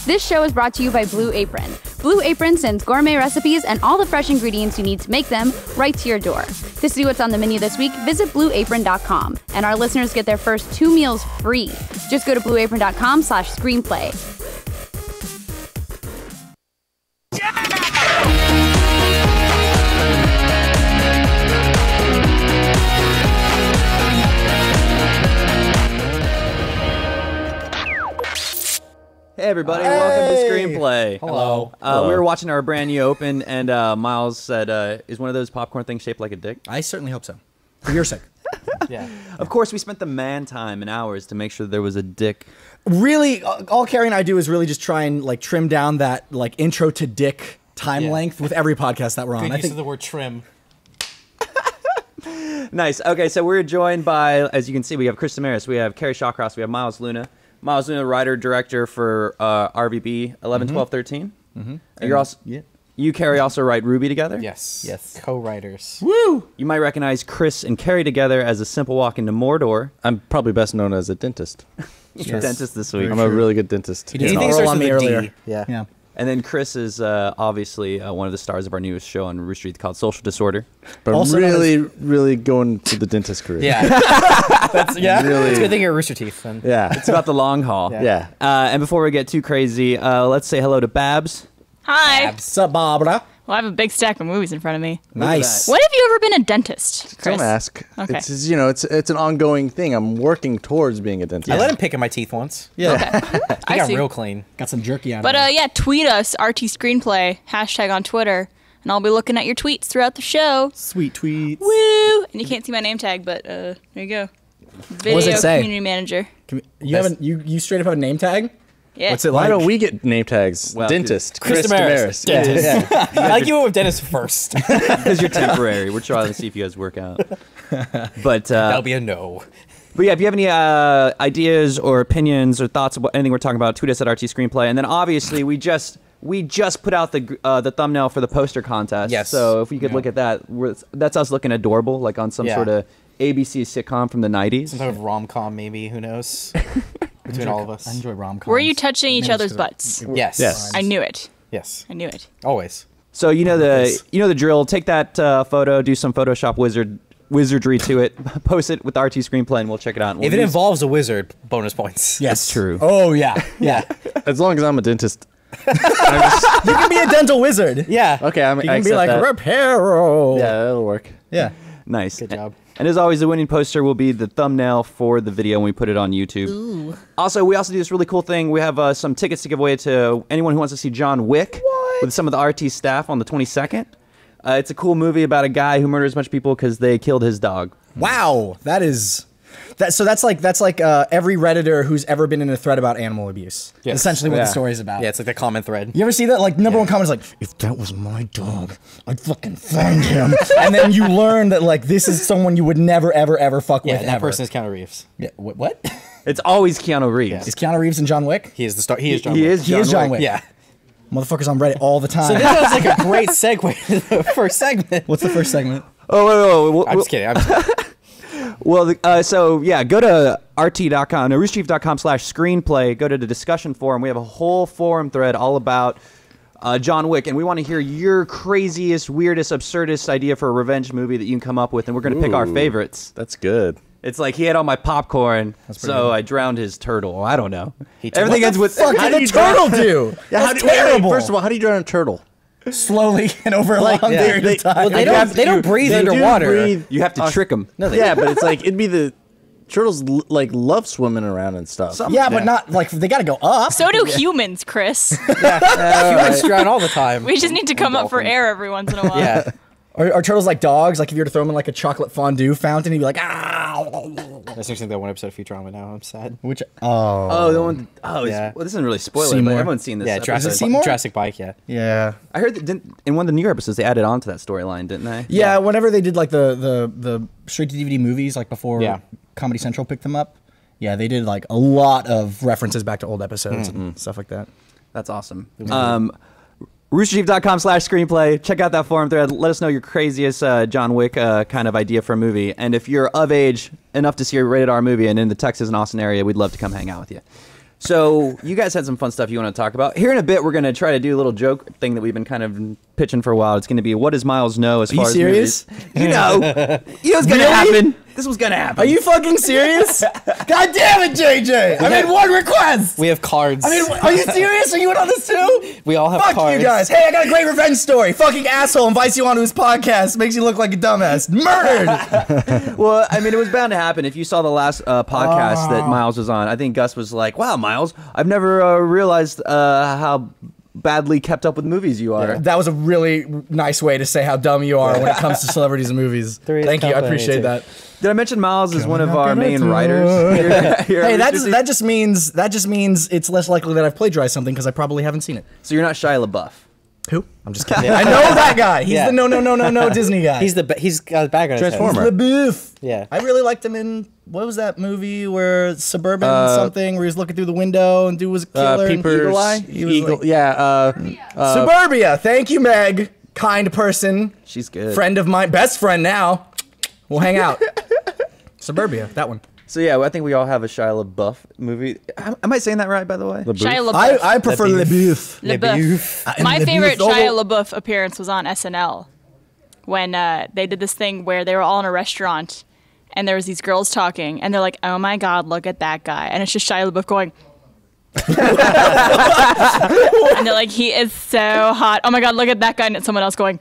This show is brought to you by Blue Apron. Blue Apron sends gourmet recipes and all the fresh ingredients you need to make them right to your door. To see what's on the menu this week, visit blueapron.com, and our listeners get their first 2 meals free. Just go to blueapron.com/screenplay. Hey everybody, welcome to Screenplay. Hello. We were watching our brand new open, and Miles said, is one of those popcorn things shaped like a dick? I certainly hope so. For your sake. Yeah. Of course, we spent the man time and hours to make sure there was a dick. Really, all Carrie and I do is really just try and like trim down that like intro to dick time length with every podcast that we're on. Good I use think of the word trim. Nice. Okay, so we're joined by, as you can see, we have Chris Damaris, we have Carrie Shawcross, we have Miles Luna. Miles Luna, writer, director for RVB 11, 12, 13. And you're also, you, Carrie, also write Ruby together? Yes. Yes. Co-writers. woo. You might recognize Chris and Carrie together as a simple walk into Mordor. I'm probably best known as a dentist. You're a dentist this week. I'm a really good dentist. He did an Anything oral starts on with me a D. earlier. Yeah. Yeah. And then Chris is obviously one of the stars of our newest show on Rooster Teeth called Social Disorder. But Also I'm known really going to the dentist career. Yeah. That's Really. It's a good thing you're Rooster Teeth. Then. Yeah. It's about the long haul. Yeah. And before we get too crazy, let's say hello to Babs. Hi. What's up, Barbara? Well, I have a big stack of movies in front of me. Nice. When have you ever been a dentist, Chris? Don't ask. Okay. It's you know, it's an ongoing thing. I'm working towards being a dentist. I let him pick at my teeth once. Yeah. He I got see. real clean. Got some jerky on But it. yeah, tweet us, RT Screenplay, hashtag on Twitter, and I'll be looking at your tweets throughout the show. Sweet tweets. Woo! And you can't see my name tag, but there you go. Video does it say? community manager. You haven't you straight up have a name tag? Yeah. What's it Why like? don't we get name tags? Well, Dentist. Chris Damaris. Damaris. Yeah. I like you went with Dennis first. Because you're temporary. We're trying to see if you guys work out. But That'll be a no. But yeah, if you have any ideas or opinions or thoughts about anything we're talking about, tweet us at RT Screenplay. And then obviously we just put out the thumbnail for the poster contest. Yes. So if you could look at that, that's us looking adorable, like on some Yeah. sort of ABC sitcom from the 90s. Some type of rom-com maybe, who knows? Between all of us. I enjoy rom-coms. Were you touching each Names other's for the- butts? Yes. Yes. I knew it. Yes. I knew it. Always. So you know the drill. Take that photo, do some Photoshop wizardry to it, post it with RT Screenplay, and we'll check it out. And If we'll it use- involves a wizard, bonus points. Yes. That's true. Oh yeah. Yeah. As long as I'm a dentist. You can be a dental wizard. Yeah. Okay, You can be like Reparo. Yeah, that'll work. Yeah. Nice. Good job. And as always, the winning poster will be the thumbnail for the video when we put it on YouTube. Ooh. Also, we also do this really cool thing. We have some tickets to give away to anyone who wants to see John Wick with some of the RT staff on the 22nd. It's a cool movie about a guy who murders a bunch of people because they killed his dog. Wow, so that's like every Redditor who's ever been in a thread about animal abuse. Yes. Essentially what Yeah. the story's about. Yeah, it's like the common thread. You ever see that? Like number one comment is like, if that was my dog, I'd fucking find him. And then you learn that like this is someone you would never ever ever fuck Yeah, with and that ever. person is Keanu Reeves. Yeah, what? It's always Keanu Reeves. Is Keanu Reeves in John Wick? He is the star. He is John He Wick. is He is John Wick. Yeah. Motherfuckers on Reddit all the time. So this was like a great segue to the first segment. What's the first segment? Oh, wait. I'm just kidding. I'm just kidding. Well, so yeah, go to rt.com, no, roosterteeth.com/screenplay. Go to the discussion forum. We have a whole forum thread all about John Wick, and we want to hear your craziest, weirdest, absurdist idea for a revenge movie that you can come up with, and we're going to pick our favorites. That's good. It's like he ate all my popcorn, so I drowned his turtle. I don't know. took- Everything What ends with Fuck did the turtle do? That's Wait, terrible. first of all, how do you drown a turtle? Slowly and over a long period of time. Well, they don't breathe They do underwater. breathe. you have to trick him. Yeah, but it's like it'd be the turtles like love swimming around and stuff. yeah, but not like they got to go up. So do humans, Chris. Humans drown all the time. We just need to come up for air every once in a while. Yeah. Are turtles like dogs? Like if you were to throw them in like a chocolate fondue fountain, you'd be like, ah. That's actually that one episode of Futurama now. I'm sad. Which Oh, the one oh Yeah. well, this isn't really spoiler, Seymour. but everyone's seen this. Yeah, episode. Seymour? Jurassic Bike, yeah. yeah. I heard that in one of the newer episodes they added on to that storyline, didn't they? Yeah, whenever they did like the straight to DVD movies, like before Yeah. Comedy Central picked them up, yeah, they did like a lot of references back to old episodes and stuff like that. That's awesome. Roosterteeth.com/screenplay. Check out that forum thread. Let us know your craziest John Wick kind of idea for a movie. And if you're of age enough to see a rated R movie and in the Texas and Austin area, we'd love to come hang out with you. So you guys had some fun stuff you want to talk about. Here in a bit, we're going to try to do a little joke thing that we've been kind of pitching for a while. It's going to be, what does Miles know as far as serious? movies? You know what's going to happen. This was going to happen. Are you fucking serious? God damn it, JJ! I made one request. We have cards. I mean, are you serious? Are you in on this too? we all have Fuck cards. you guys. Hey, I got a great revenge story. Fucking asshole invites you onto his podcast, makes you look like a dumbass. Murdered. Well, I mean, it was bound to happen. If you saw the last podcast that Miles was on, I think Gus was like, wow, Miles, I've never realized how badly kept up with movies you are. That was a really nice way to say how dumb you are when it comes to celebrities and movies. Thank you. I appreciate that. Did I mention Miles is one of our main writers? Hey, that just means it's less likely that I've plagiarized something because I probably haven't seen it. So you're not Shia LaBeouf. Who? I'm just kidding. I know that guy. He's the no Disney guy. He's got a bag on his head. Transformer. LaBeouf. Yeah. I really liked him in, what was that movie where Suburban something where he was looking through the window and dude was a killer and Peepers. Eagle Eye? He was Eagle. like, Yeah. Suburbia. Thank you, Meg. Kind person. She's good. Friend of mine. Best friend now. We'll hang out. Suburbia. That one. So yeah, I think we all have a Shia LaBeouf movie. Am I saying that right, by the way? Shia LaBeouf. I prefer LaBeouf. LaBeouf. My favorite Shia LaBeouf appearance was on SNL when they did this thing where they were all in a restaurant and there was these girls talking and they're like, oh my God, look at that guy. And it's just Shia LaBeouf going, and they're like, he is so hot. Oh my God, look at that guy. And it's someone else going,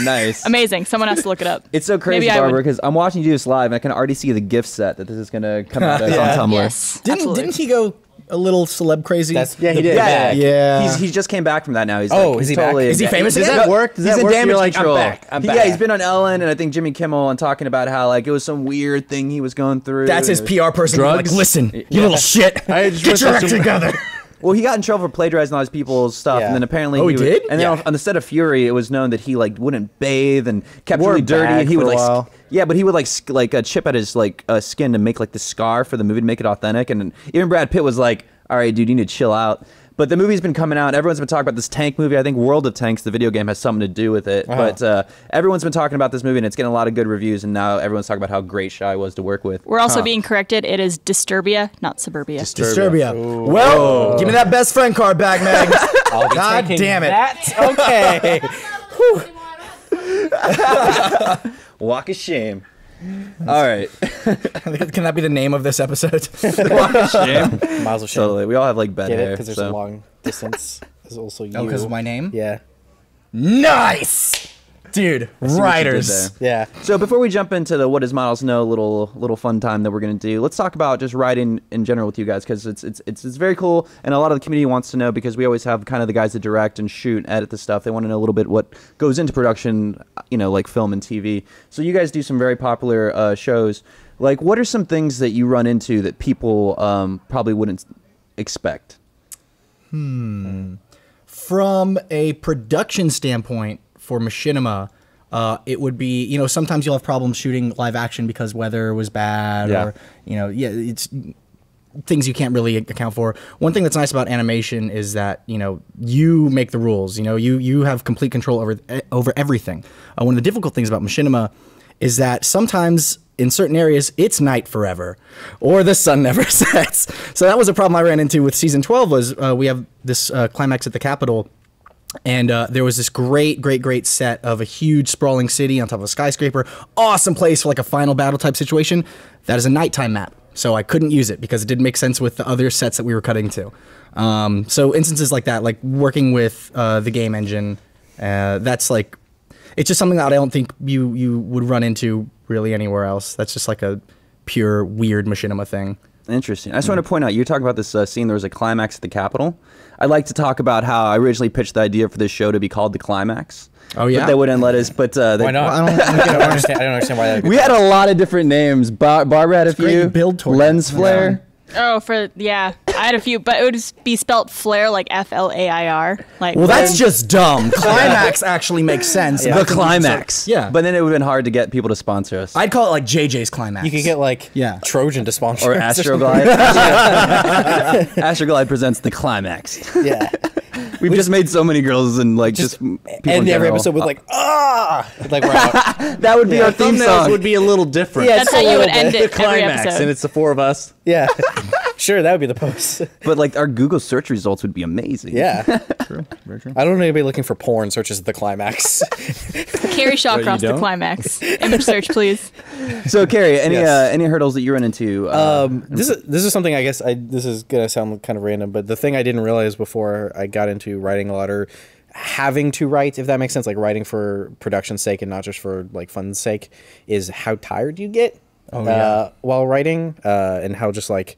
Nice. amazing. Someone has to look it up. It's so crazy, Maybe I Barbara, would. because I'm watching you do this live and I can already see the gift set that this is going to come out as on Tumblr. Yes. Absolutely. Didn't he go a little celeb crazy? Yeah, he did. Yeah, Yeah. He just came back from that now. He's Oh, like, is he's he back? totally Is he famous Does again? that work? Does He's that in work? Damage You're like, Control. I'm back. Yeah, he's been on Ellen and I think Jimmy Kimmel and talking about how like it was some weird thing he was going through. That's his and it was- PR person. Drugs? Like, listen, you little shit. I just Get went your through act some- together. Well, he got in trouble for plagiarizing all these people's stuff, Yeah. and then apparently Oh, he did? And then on the set of Fury, it was known that he like wouldn't bathe and kept Wore really a dirty, bag and he would for a like while. but he would like chip at his like skin to make like the scar for the movie to make it authentic, and even Brad Pitt was like, "All right, dude, you need to chill out." But the movie's been coming out. Everyone's been talking about this Tank movie. I think World of Tanks, the video game, has something to do with it. But everyone's been talking about this movie, and it's getting a lot of good reviews. And now everyone's talking about how great Shia was to work with. We're also being corrected. It is Disturbia, not Suburbia. Disturbia. Well, give me that best friend card back, Meg. I'll be God taking damn it. that. Okay. Walk of shame. All right. Can that be the name of this episode? Walk of shame. Miles of shame. Totally. We all have like bed Get it? hair. Because there's so. a long distance. There's also you. Oh, because of my name? Yeah. Nice! Dude, See what you did writers. there. Yeah. So before we jump into the what does Miles know little fun time that we're gonna do, let's talk about just writing in general with you guys because it's very cool and a lot of the community wants to know because we always have kind of the guys that direct and shoot, edit the stuff. They want to know a little bit what goes into production, you know, like film and TV. So you guys do some very popular shows. Like, what are some things that you run into that people probably wouldn't expect? From a production standpoint for Machinima, it would be, you know, sometimes you'll have problems shooting live action because weather was bad Yeah. or, you know, it's things you can't really account for. One thing that's nice about animation is that, you know, you make the rules, you know, you have complete control over everything. One of the difficult things about Machinima is that sometimes in certain areas, it's night forever, or the sun never sets. So that was a problem I ran into with season 12 was we have this climax at the Capitol, and there was this great set of a huge sprawling city on top of a skyscraper. Awesome place for like a final battle type situation. That is a nighttime map. So I couldn't use it because it didn't make sense with the other sets that we were cutting to. So instances like that, like working with the game engine, that's like, it's just something that I don't think you would run into really anywhere else. That's just like a pure weird Machinima thing. Interesting. I just want to point out, you were talking about this scene, there was a climax at the Capitol. I'd like to talk about how I originally pitched the idea for this show to be called The Climax. Oh, yeah? But they wouldn't let us, but... Why not? I don't I don't understand why that would be. We had a lot of different names. Barbara had a great few. you build toward Lens it. flare. Oh, I had a few, but it would just be spelt Flair like Flair. Like, Well, that's just dumb. Climax actually makes sense. The Climax. Yeah. But then it would have been hard to get people to sponsor us. I'd call it like JJ's Climax. You could get like Yeah. Trojan to sponsor or us Astroglide. Astroglide presents The Climax. something. Yeah. We've just made so many girls and like just people in End every general. episode with like like we're out. That would be our theme Thumbnails song. would be a little different. Yeah, that's it's how a you would little end bit. it every Climax, episode. and it's the four of us. Yeah. Sure, that would be the post. But like our Google search results would be amazing. Yeah. True. Very true. I don't know anybody looking for porn searches the climax. Carrie Shawcross, the don't? climax. Image search, please. So Carrie, any Yes. any hurdles that you run into? This is something I guess this is gonna sound kind of random, but the thing I didn't realize before I got into writing a lot, or having to write, if that makes sense, like writing for production's sake and not just for like fun's sake, is how tired you get while writing, and how just like,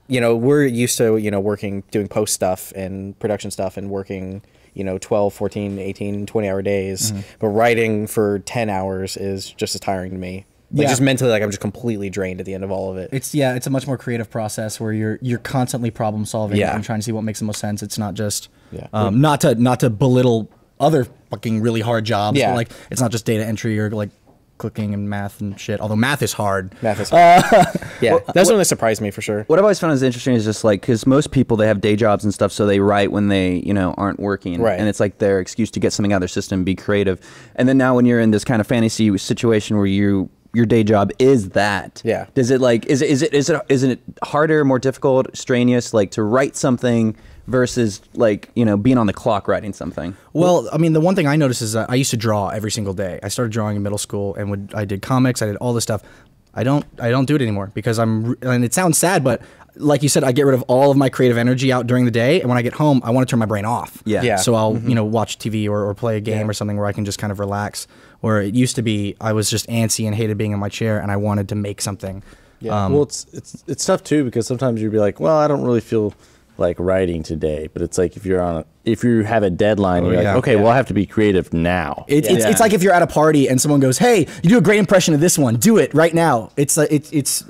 we're used to, working, doing post stuff and production stuff and working, 12, 14, 18, 20-hour days. But writing for 10 hours is just as tiring to me. Like, just mentally, like, I'm just completely drained at the end of all of it. It's a much more creative process where you're constantly problem solving and trying to see what makes the most sense. It's not just not to belittle other fucking really hard jobs. Yeah. But like it's not just data entry or like clicking and math and shit. Although math is hard. Math is yeah, that's something that surprised me for sure. What I've always found is interesting is just like, because most people, they have day jobs and stuff, so they write when they, aren't working. Right. And it's like their excuse to get something out of their system, be creative. And then now when you're in this kind of fantasy situation where your day job is that. Yeah. Does it like, is it harder, more difficult, strenuous, like to write something versus like, being on the clock writing something? Well, I mean, the one thing I noticed is that I used to draw every single day. I started drawing in middle school and I did comics, I did all this stuff. I don't do it anymore because and it sounds sad, but like you said, I get rid of all of my creative energy out during the day, and when I get home, I want to turn my brain off. Yeah. Yeah. So I'll, watch TV or play a game or something where I can just kind of relax. Where it used to be, I was just antsy and hated being in my chair, and I wanted to make something. Yeah. Well, it's tough too because sometimes you'd be like, well, I don't really feel like writing today, but it's like if you have a deadline, you're like, okay, well, I have to be creative now. It's like if you're at a party and someone goes, "Hey, you do a great impression of this one. Do it right now." It's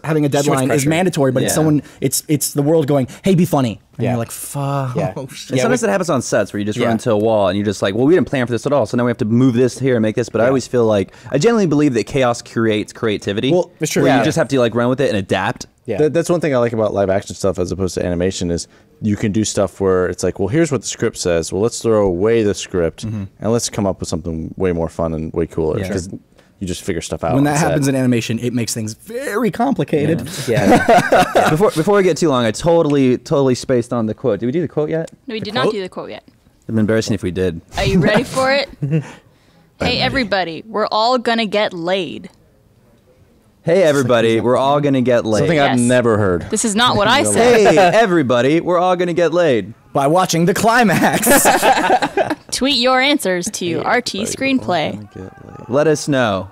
having a deadline is mandatory, but it's the world going, "Hey, be funny." And you're like, "Fuck." Yeah. And sometimes it happens on sets where you just run into a wall and you're just like, well, we didn't plan for this at all, so now we have to move this here and make this. But I always feel like, I genuinely believe that chaos creates creativity. Well, it's true. Where Yeah. you just have to like run with it and adapt. Yeah. That's one thing I like about live action stuff as opposed to animation is you can do stuff where it's like, well, here's what the script says. Well, let's throw away the script and let's come up with something way more fun and way cooler because you just figure stuff out. When that happens in animation, it makes things very complicated. Yeah. Before we get too long, I totally spaced on the quote. Did we do the quote yet? No, we did not do the quote yet. It'd be embarrassing if we did. Are you ready for it? Hey, everybody, we're all gonna get laid. Hey, everybody, we're all gonna get laid. Something Yes. I've never heard. This is not what I said. Hey, everybody, we're all gonna get laid. By watching the climax. Tweet your answers to RT Screenplay. Let us know.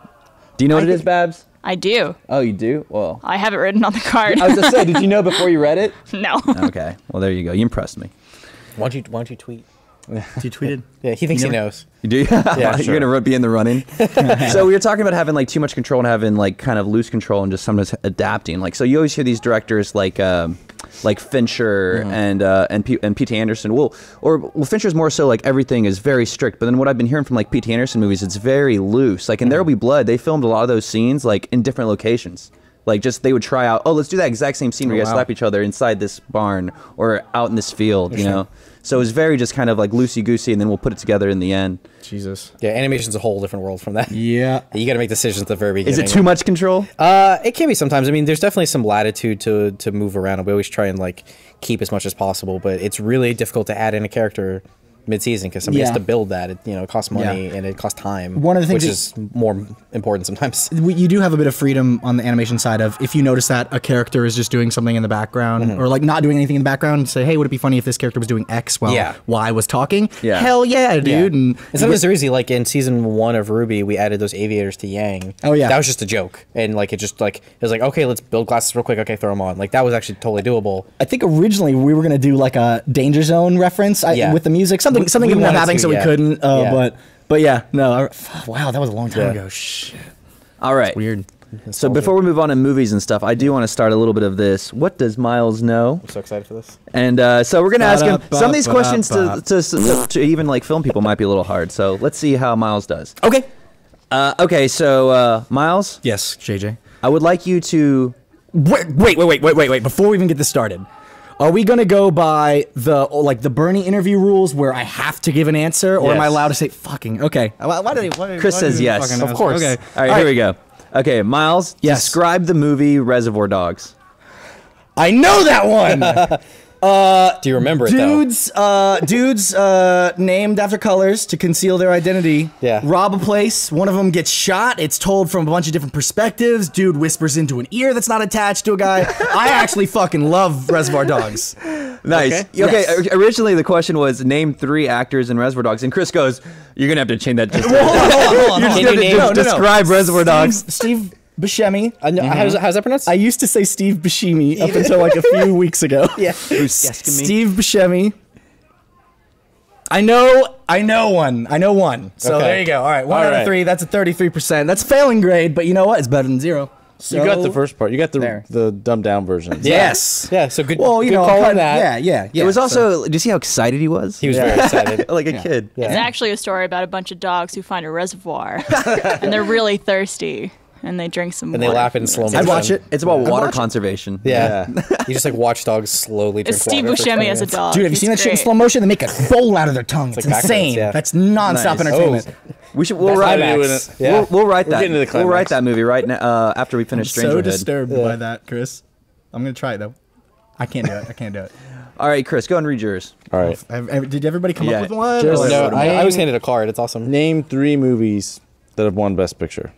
Do you know what it is, Babs? I do. Oh, you do? Well, I have it written on the card. I was gonna say, did you know before you read it? No. Okay. Well, there you go. You impressed me. Why don't you tweet? You tweeted. Yeah, he thinks he knows. You do? Yeah, You're sure. gonna be in the running. So we were talking about having like too much control and having like kind of loose control and just sometimes adapting. Like, so you always hear these directors like Fincher and P.T. Anderson. Well, Fincher's more so like everything is very strict. But then what I've been hearing from like P.T. Anderson movies, it's very loose. Like in There Will Be Blood, they filmed a lot of those scenes like in different locations. Like just they would try out, oh, let's do that exact same scene where you guys slap each other inside this barn or out in this field, you know? So it was very just kind of like loosey-goosey, and then we'll put it together in the end. Jesus. Yeah, animation's a whole different world from that. Yeah. You got to make decisions at the very beginning. Is it too much control? It can be sometimes. I mean, there's definitely some latitude to move around. We always try and like keep as much as possible, but it's really difficult to add in a character mid-season because somebody has to build that. It costs money and it costs time. One of the things which is more important sometimes. You do have a bit of freedom on the animation side of if you notice that a character is just doing something in the background or like not doing anything in the background, say, hey, would it be funny if this character was doing X while Y was talking? Yeah. Hell yeah, dude. And sometimes they're easy. Like in season 1 of RWBY, we added those aviators to Yang. Oh, yeah. That was just a joke. And like it was like, okay, let's build glasses real quick. Okay, throw them on. Like that was actually totally doable. I think originally we were gonna do like a Danger Zone reference with the music, something we ended up wanted having, to, so we yeah. couldn't. Yeah. But yeah, no. Wow, that was a long time ago. Shit, All right. weird. So before we move on to movies and stuff, I do want to start a little bit of this. What does Miles know? I'm so excited for this. And so we're going to ask him some of these questions to even like film people might be a little hard. So let's see how Miles does. Okay. Okay, so Miles, Yes, JJ. I would like you to... Wait. Before we even get this started, are we gonna go by the Bernie interview rules where I have to give an answer, or am I Yes. allowed to say fucking? Okay. Chris says yes. Of course. Okay. All right, here we go. Okay, Miles, Yes. describe the movie Reservoir Dogs. I know that one. Do you remember it though? Dudes named after colors to conceal their identity. Yeah. Rob a place. One of them gets shot. It's told from a bunch of different perspectives. Dude whispers into an ear that's not attached to a guy. I actually fucking love Reservoir Dogs. Nice. Okay. Originally, the question was name 3 actors in Reservoir Dogs, and Chris goes, "You're gonna have to change that. Just Hold on. You're just gonna No. describe Reservoir Dogs." Steve Buscemi. How's that pronounced? I used to say Steve Buscemi up until like a few weeks ago. Yeah. Steve Buscemi. I know one. So Okay. there you go. All right, 1 out of right. 3. That's a 33%. That's a failing grade, but you know what? It's better than 0. So, You got the first part. You got There. the dumbed down version. Yes. Yeah. So good. Well, you good know, call I'm on kind- that. Yeah. It was also. Do you see how excited he was? He was very excited. like a kid. It's actually a story about a bunch of dogs who find a reservoir, and they're really thirsty, and they drink some And they water lap from in the slow reservoir. I'd watch it. It's about water watch it. conservation. Yeah. You just like watch dogs slowly drink It's Steve water for Buscemi 20 as a minutes. dog. Dude, have you He's seen that shit in great. slow motion? They make a bowl out of their tongue. It's like backwards, insane. yeah. That's nonstop Nice. entertainment. We'll write. Climax. Yeah. We'll write that. getting to the We'll write climax. that movie right now after we finish Stranger Hood. disturbed by that, Chris. I'm gonna try it though. I can't do it. All right, Chris, go and read yours. All right. Did everybody come Yeah. up with one? Just- Or- No, What I was handed a card. It's awesome. Name 3 movies that have won Best Picture.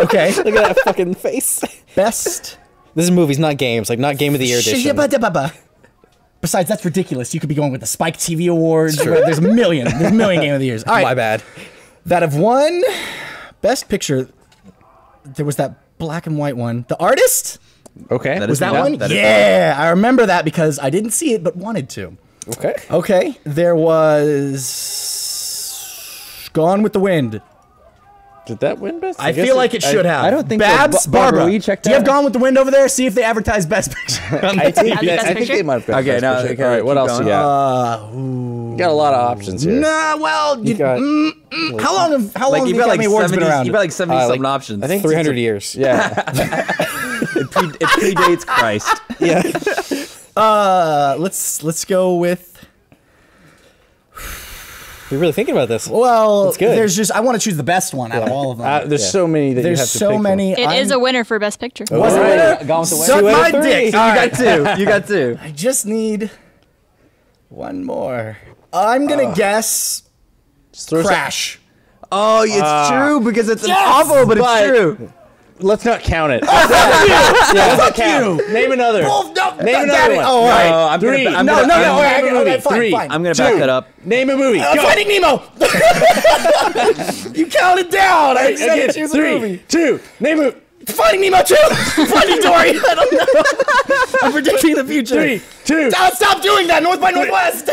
Okay. Look at that fucking face. Best. This is movies, not games. Like not Game of the Year edition. Shibba-dabba. Besides, that's ridiculous. You could be going with the Spike TV Awards. There's a million. There's a million Game of the Years. All right. My bad. That have won Best Picture. There was that black and white one. The Artist? Okay. That Was is that yeah, one? that is Yeah. I remember that because I didn't see it but wanted to. Okay. Okay. There was Gone with the Wind. Did that win Best? I guess feel like it should have. I don't think so. Babs, Barbara, Barbara. will you check Do you have that? Gone with the Wind over there? See if they advertise Best Picture. I think, Yeah, the Best I think Picture? they might have got Okay, Best now- Picture. okay, All right, what keep else going. you got? You got a lot of options here. Nah, well, You got how long have Like the you've got Academy like Awards 70, been around? you've got like 70 something like, options. I think 300 years. Yeah. it predates Christ. Yeah. Let's go with. You're really thinking about this. Well, That's good. there's just I want to choose the best one out of all of them. There's so many that there's you have to so pick many. It is a winner for Best Picture. Was it a winner? Gone with the Wind. Suck 2 out my of 3. dick. You All right. got 2. You got 2. I just need one more. I'm gonna guess Just throw Crash. Oh, it's true because it's awful, but it's true. Let's not count it. Let's not count. Name another. Oh, no, Name another one. Oh, all right. I'm Three. Gonna, I'm No, gonna, no, I'm, no. gonna- Okay, okay, fine, 3. fine. I'm gonna back that up. Name a movie. Go. Finding Nemo. You counted down. I said Again, choose a 3, movie. 2. Name a Finding Nemo 2. Finding Dory. I don't know. I'm predicting the future. 3, 2. Stop doing that. North by Northwest.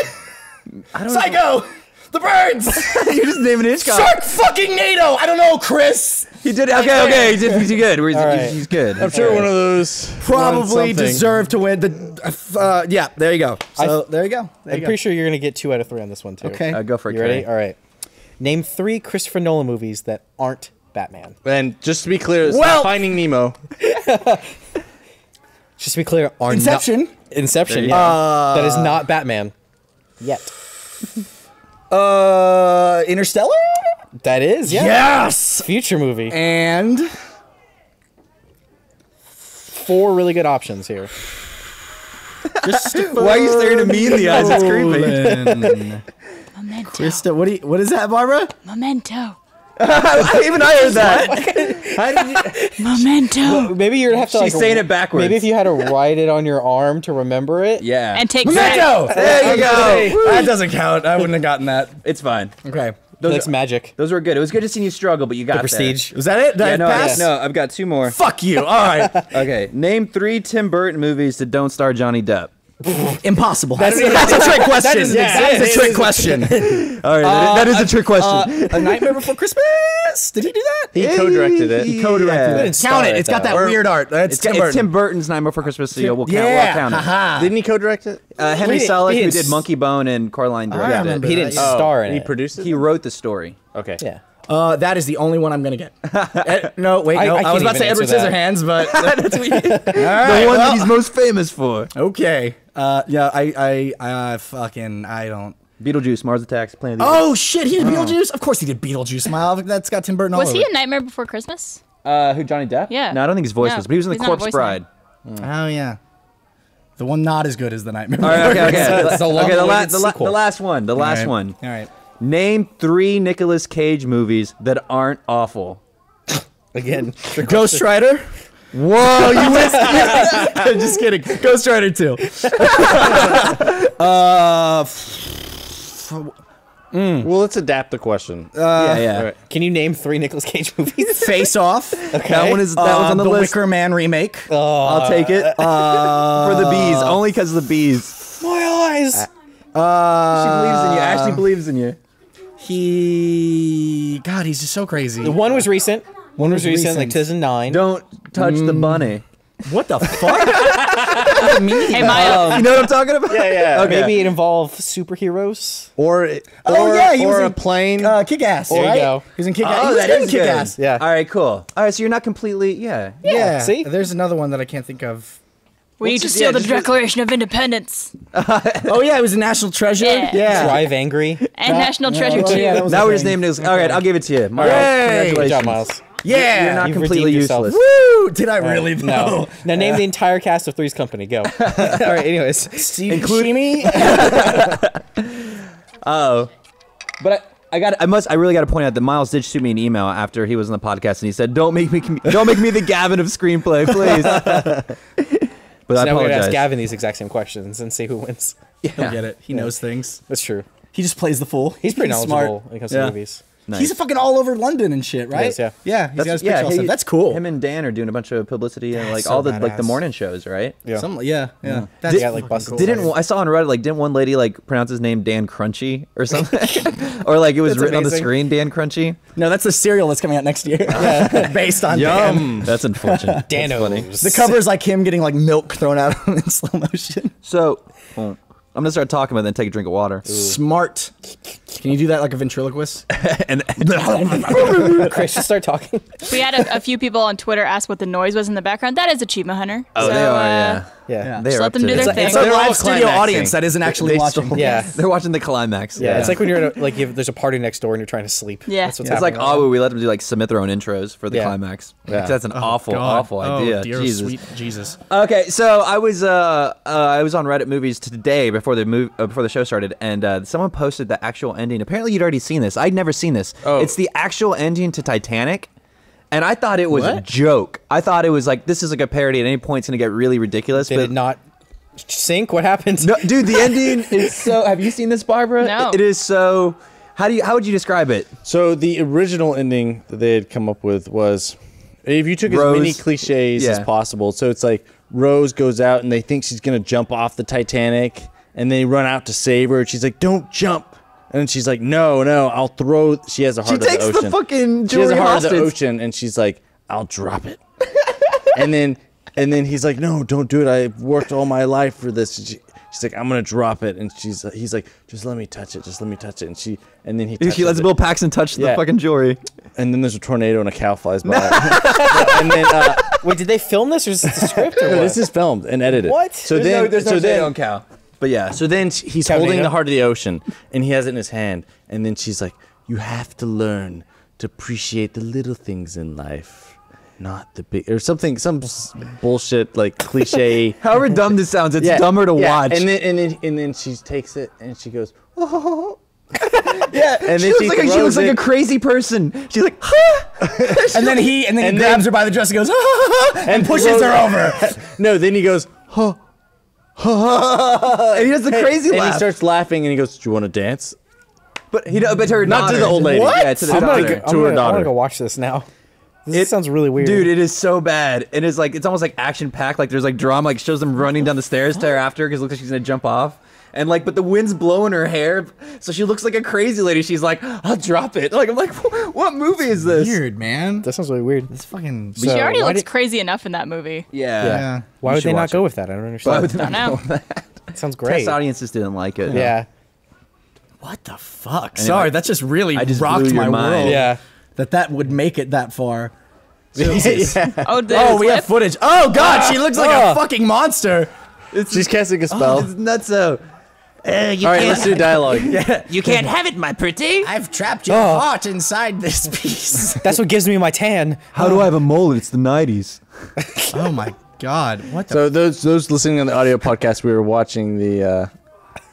Psycho. The Birds. You're just naming Hitchcock. Shark fucking NATO. I don't know, Chris. He did okay. He did. He's good. right. He's good. I'm sure one of those won Probably something. deserve to win. The yeah, there you go. So there you go. There I'm you go. pretty sure you're gonna get 2 out of 3 on this one too. Okay. Go for it. You ready? Trey. All right. Name 3 Christopher Nolan movies that aren't Batman. And just to be clear, it's Well- not Finding Nemo. Just to be clear, are Inception. Not, Inception. There you Yeah. That is not Batman. Yet. Interstellar. That is. Yeah. Yes. Future movie. And 4 really good options here. Why are you staring at me in the eyes? It's creepy. Memento. What is that, Barbara? Memento. Even I heard that. Memento. Maybe you're gonna have to. She's saying it backwards. Maybe if you had to write it on your arm to remember it. Yeah. And take Memento. There you go. That doesn't count. I wouldn't have gotten that. It's fine. Okay. That's magic. Those were good. It was good to see you struggle, but you got The Prestige. Was that it? Did I There. pass? No, I've got 2 more. Fuck you. All right. Okay. Name 3 Tim Burton movies that don't star Johnny Depp. Impossible. That's a trick question. That is a trick question. All right, that is a trick question. A Nightmare Before Christmas. Did he do that? He co-directed it. He co-directed Yeah. it. Count it. It's got that weird art. That's Tim Burton. It's Tim Burton's Nightmare Before Christmas, so we'll count, Yeah. we'll count it. Haha. Didn't he co-direct it? Henry He Selick, who didn't did Monkey Bone, and Coraline directed remember it. He didn't that, star in He it. produced it? He wrote the story. Okay. Yeah. That is the only one I'm gonna get. No, wait, no. I I was can't about to say even Edward answer that. Scissorhands, but that's The the one that he's most famous for. Okay. Yeah. I fucking. I don't. Beetlejuice, Mars Attacks, Planet of the Oh shit! He did Beetlejuice. Of course he did Beetlejuice. Smile. That's got Tim Burton all Was over he it. in Nightmare Before Christmas? Apes. Who, Johnny Depp? Yeah. No, I don't think his voice No, was, but he was in The he's not a Corpse voice Bride. line. Oh yeah. The one not as good as The Nightmare All right, okay. It's a Okay, long-awaited the sequel. last one. The last All right. one. All right. Name 3 Nicolas Cage movies that aren't awful. Again, Ghost Rider. Whoa, you missed it. Just kidding. Ghost Rider 2. Well, let's adapt the question. Yeah. All right. Can you name 3 Nicolas Cage movies? Face Off. That one is on the list. Wicker Man remake. I'll take it. For the bees, only because of the bees. My eyes. She believes in you. Ashley believes in you. God, he's just so crazy. The one was recent. One was recent, like recent. 2009. Don't touch the bunny. What the fuck? What do you mean? Hey, Maya. You know what I'm talking about? Yeah. Okay. Maybe it involved superheroes. Or He was a in, plane. Kick-Ass, There you right? go. He was in Kick-Ass. Oh, He was that good in is good. Kick-Ass. Yeah. All right, cool. All right, so you're not completely, yeah. Yeah. See? There's another one that I can't think of. We need to just- steal yeah, the just- Declaration of Independence Oh yeah, it was a National Treasure. Yeah. Drive Angry. and National Treasure well, 2. yeah, that was Now the we're just thing. naming this. All right, I'll give it to you. Miles, Yay! congratulations. Good job, Miles. Yeah. You're not You've completely redeemed yourself. useless. Woo! Did I really though? No. Now name the entire cast of Three's Company. Go. All right. Anyways, Steve Buscemi. But I really got to point out that Miles did shoot me an email after he was on the podcast, and he said, "Don't make me the Gavin of screenplay, please." But I now we're gonna apologize. ask Gavin these exact same questions and see who wins. He'll get it. He knows things. That's true. He just plays the fool. He's pretty knowledgeable smart. when it comes Yeah. to movies. Nice. He's fucking all over London and shit, right? is, yeah. Yeah, he's got his picture all he- set. That's cool. Him and Dan are doing a bunch of publicity and like so all the like the badass. morning shows, right? Yeah. Yeah. That's They got, like, fucking busted. cool. Didn't I saw on Reddit like didn't one lady like pronounce his name Dan Crunchy or something, or like it was That's written on the amazing. screen Dan Crunchy? No, that's the cereal that's coming out next year. Based on Dan. That's unfortunate. That's funny. Danos. The cover is like him getting like milk thrown out of him in slow motion. So I'm gonna start talking about it, then take a drink of water. Smart. Can you do that like a ventriloquist? And Chris, just start talking. We had a few people on Twitter ask what the noise was in the background. That is Achievement Hunter. oh, So, they are, yeah. Yeah. They Just are let up them to do it. their It's thing. a They're all live studio climaxing. audience that isn't actually They watching. stole- Yeah. They're watching the climax. Yeah. It's like when you're like there's a party next door and you're trying to sleep. Yeah. That's what's It's like happening. Awu. We let them do like submit their own intros for the Yeah. climax. Yeah. That's an awful idea. Oh, dear Jesus. sweet Jesus. Okay, so I was on Reddit Movies today before the show started, and someone posted the actual ending. Apparently, you'd already seen this. I'd never seen this. Oh. It's the actual ending to Titanic, and I thought it was a What? joke. I thought it was like this is like a parody. At any point, it's gonna get really ridiculous. Did but it not sink? What happened? no, dude, the ending is so. Have you seen this, Barbara? No. It is so. How would you describe it? So the original ending that they had come up with was, if you took Rose- as many cliches as yeah. possible. So it's like Rose goes out and they think she's gonna jump off the Titanic, and they run out to save her. And she's like, "Don't jump!" And then she's like, "No, I'll throw." She has a She heart of the takes ocean. the fucking She has a jewelry heart of the hostage. ocean, and she's like, "I'll drop it." and then he's like, "No, don't do it. I've worked all my life for this." And she's like, "I'm gonna drop it," and he's like, "Just let me touch it. Just let me touch it." And then he touches She lets it. Bill Paxton touch the Yeah. fucking jewelry. And then there's a tornado and a cow flies by. and then Wait, did they film this or is this the script or no, what? this is filmed and edited. What? So then, cow. But yeah, so then he's Tornado? holding the heart of the ocean, and he has it in his hand. And then she's like, "You have to learn to appreciate the little things in life, not the big," or something, some bullshit like cliche. however dumb this sounds, it's Yeah, dumber to yeah. watch. And then she takes it and she goes, "Oh." yeah, and she then looks she like throws a it- crazy person. She's like, And then he And grabs then- her by the dress and goes, and pushes throws- her over. No, then he goes, "Huh." and he does the crazy And laugh. he starts laughing and he goes, "Do you want to dance?" but to her Not to daughter. the old lady. What? Yeah, to the I'm daughter. gonna, to her I daughter. want to go watch this now. This sounds really weird. Dude, it is so bad. And it's like it's almost like action packed. Like there's like drama. Like shows them running down the stairs to her after because it looks like she's gonna jump off. And like, but the wind's blowing her hair, so she looks like a crazy lady. She's like, "I'll drop it." Like I'm like, what movie is this? Weird, man. that sounds really weird. It's fucking. She already why looks did- crazy enough in that movie. Yeah. Yeah. Why You would should they not watch go it. with that? I don't Why understand. would they I not know. go with that? That sounds great. Test audiences didn't like it. Yeah. What the fuck? Sorry, that just really I just rocked blew your my mind. world. Yeah. That would make it that far. Oh, Oh, we have footage. Oh God, she looks like a fucking monster. She's casting a spell. It's nuts. So All right, let's do dialogue. you can't have it, my pretty. I've trapped your heart inside this piece. That's what gives me my tan. How do I have a mullet? It's the '90s. Oh my God, what the? So those listening on the audio podcast, we were watching the